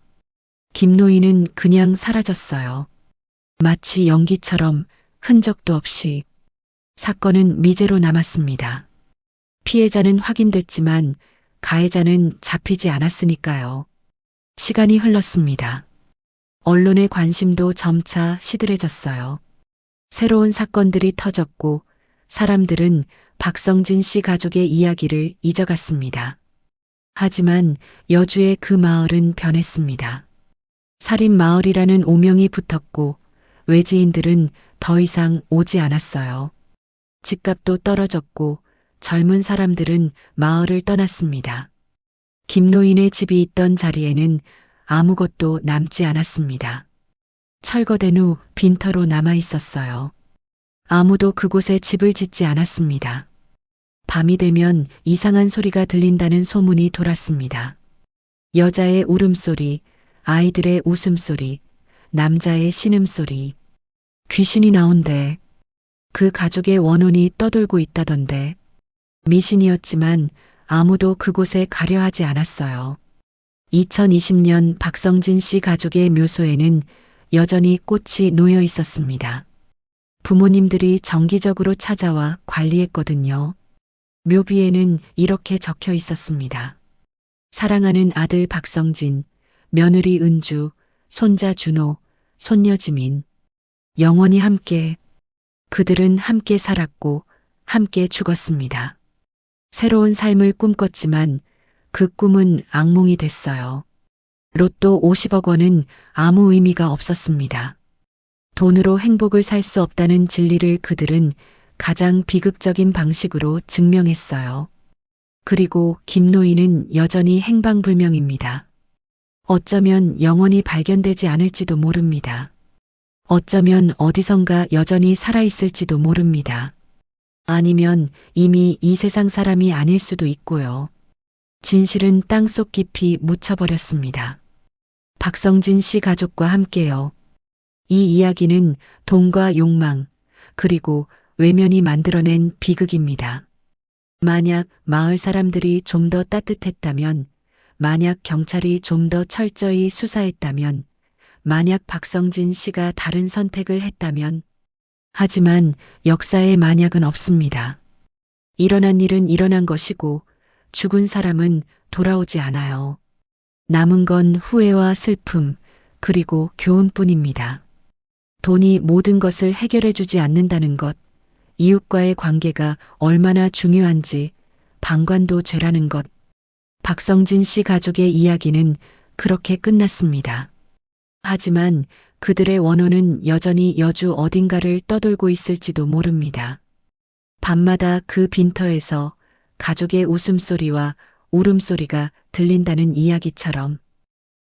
김노인은 그냥 사라졌어요. 마치 연기처럼 흔적도 없이. 사건은 미제로 남았습니다. 피해자는 확인됐지만 가해자는 잡히지 않았으니까요. 시간이 흘렀습니다. 언론의 관심도 점차 시들해졌어요. 새로운 사건들이 터졌고 사람들은 박성진 씨 가족의 이야기를 잊어갔습니다. 하지만 여주의 그 마을은 변했습니다. 살인 마을이라는 오명이 붙었고 외지인들은 더 이상 오지 않았어요. 집값도 떨어졌고 젊은 사람들은 마을을 떠났습니다. 김노인의 집이 있던 자리에는 아무것도 남지 않았습니다. 철거된 후 빈터로 남아 있었어요. 아무도 그곳에 집을 짓지 않았습니다. 밤이 되면 이상한 소리가 들린다는 소문이 돌았습니다. 여자의 울음소리, 아이들의 웃음소리, 남자의 신음소리. 귀신이 나온대. 그 가족의 원혼이 떠돌고 있다던데. 미신이었지만 아무도 그곳에 가려 하지 않았어요. 2020년 박성진 씨 가족의 묘소에는 여전히 꽃이 놓여 있었습니다. 부모님들이 정기적으로 찾아와 관리했거든요. 묘비에는 이렇게 적혀 있었습니다. 사랑하는 아들 박성진, 며느리 은주, 손자 준호, 손녀 지민. 영원히 함께. 그들은 함께 살았고 함께 죽었습니다. 새로운 삶을 꿈꿨지만 그 꿈은 악몽이 됐어요. 로또 50억 원은 아무 의미가 없었습니다. 돈으로 행복을 살 수 없다는 진리를 그들은 가장 비극적인 방식으로 증명했어요. 그리고 김노인은 여전히 행방불명입니다. 어쩌면 영원히 발견되지 않을지도 모릅니다. 어쩌면 어디선가 여전히 살아있을지도 모릅니다. 아니면 이미 이 세상 사람이 아닐 수도 있고요. 진실은 땅속 깊이 묻혀버렸습니다. 박성진 씨 가족과 함께요. 이 이야기는 돈과 욕망, 그리고 외면이 만들어낸 비극입니다. 만약 마을 사람들이 좀 더 따뜻했다면, 만약 경찰이 좀 더 철저히 수사했다면, 만약 박성진 씨가 다른 선택을 했다면, 하지만 역사에 만약은 없습니다. 일어난 일은 일어난 것이고 죽은 사람은 돌아오지 않아요. 남은 건 후회와 슬픔, 그리고 교훈뿐입니다. 돈이 모든 것을 해결해주지 않는다는 것, 이웃과의 관계가 얼마나 중요한지 방관도 죄라는 것. 박성진 씨 가족의 이야기는 그렇게 끝났습니다. 하지만 그들의 원혼은 여전히 여주 어딘가를 떠돌고 있을지도 모릅니다. 밤마다 그 빈터에서 가족의 웃음소리와 울음소리가 들린다는 이야기처럼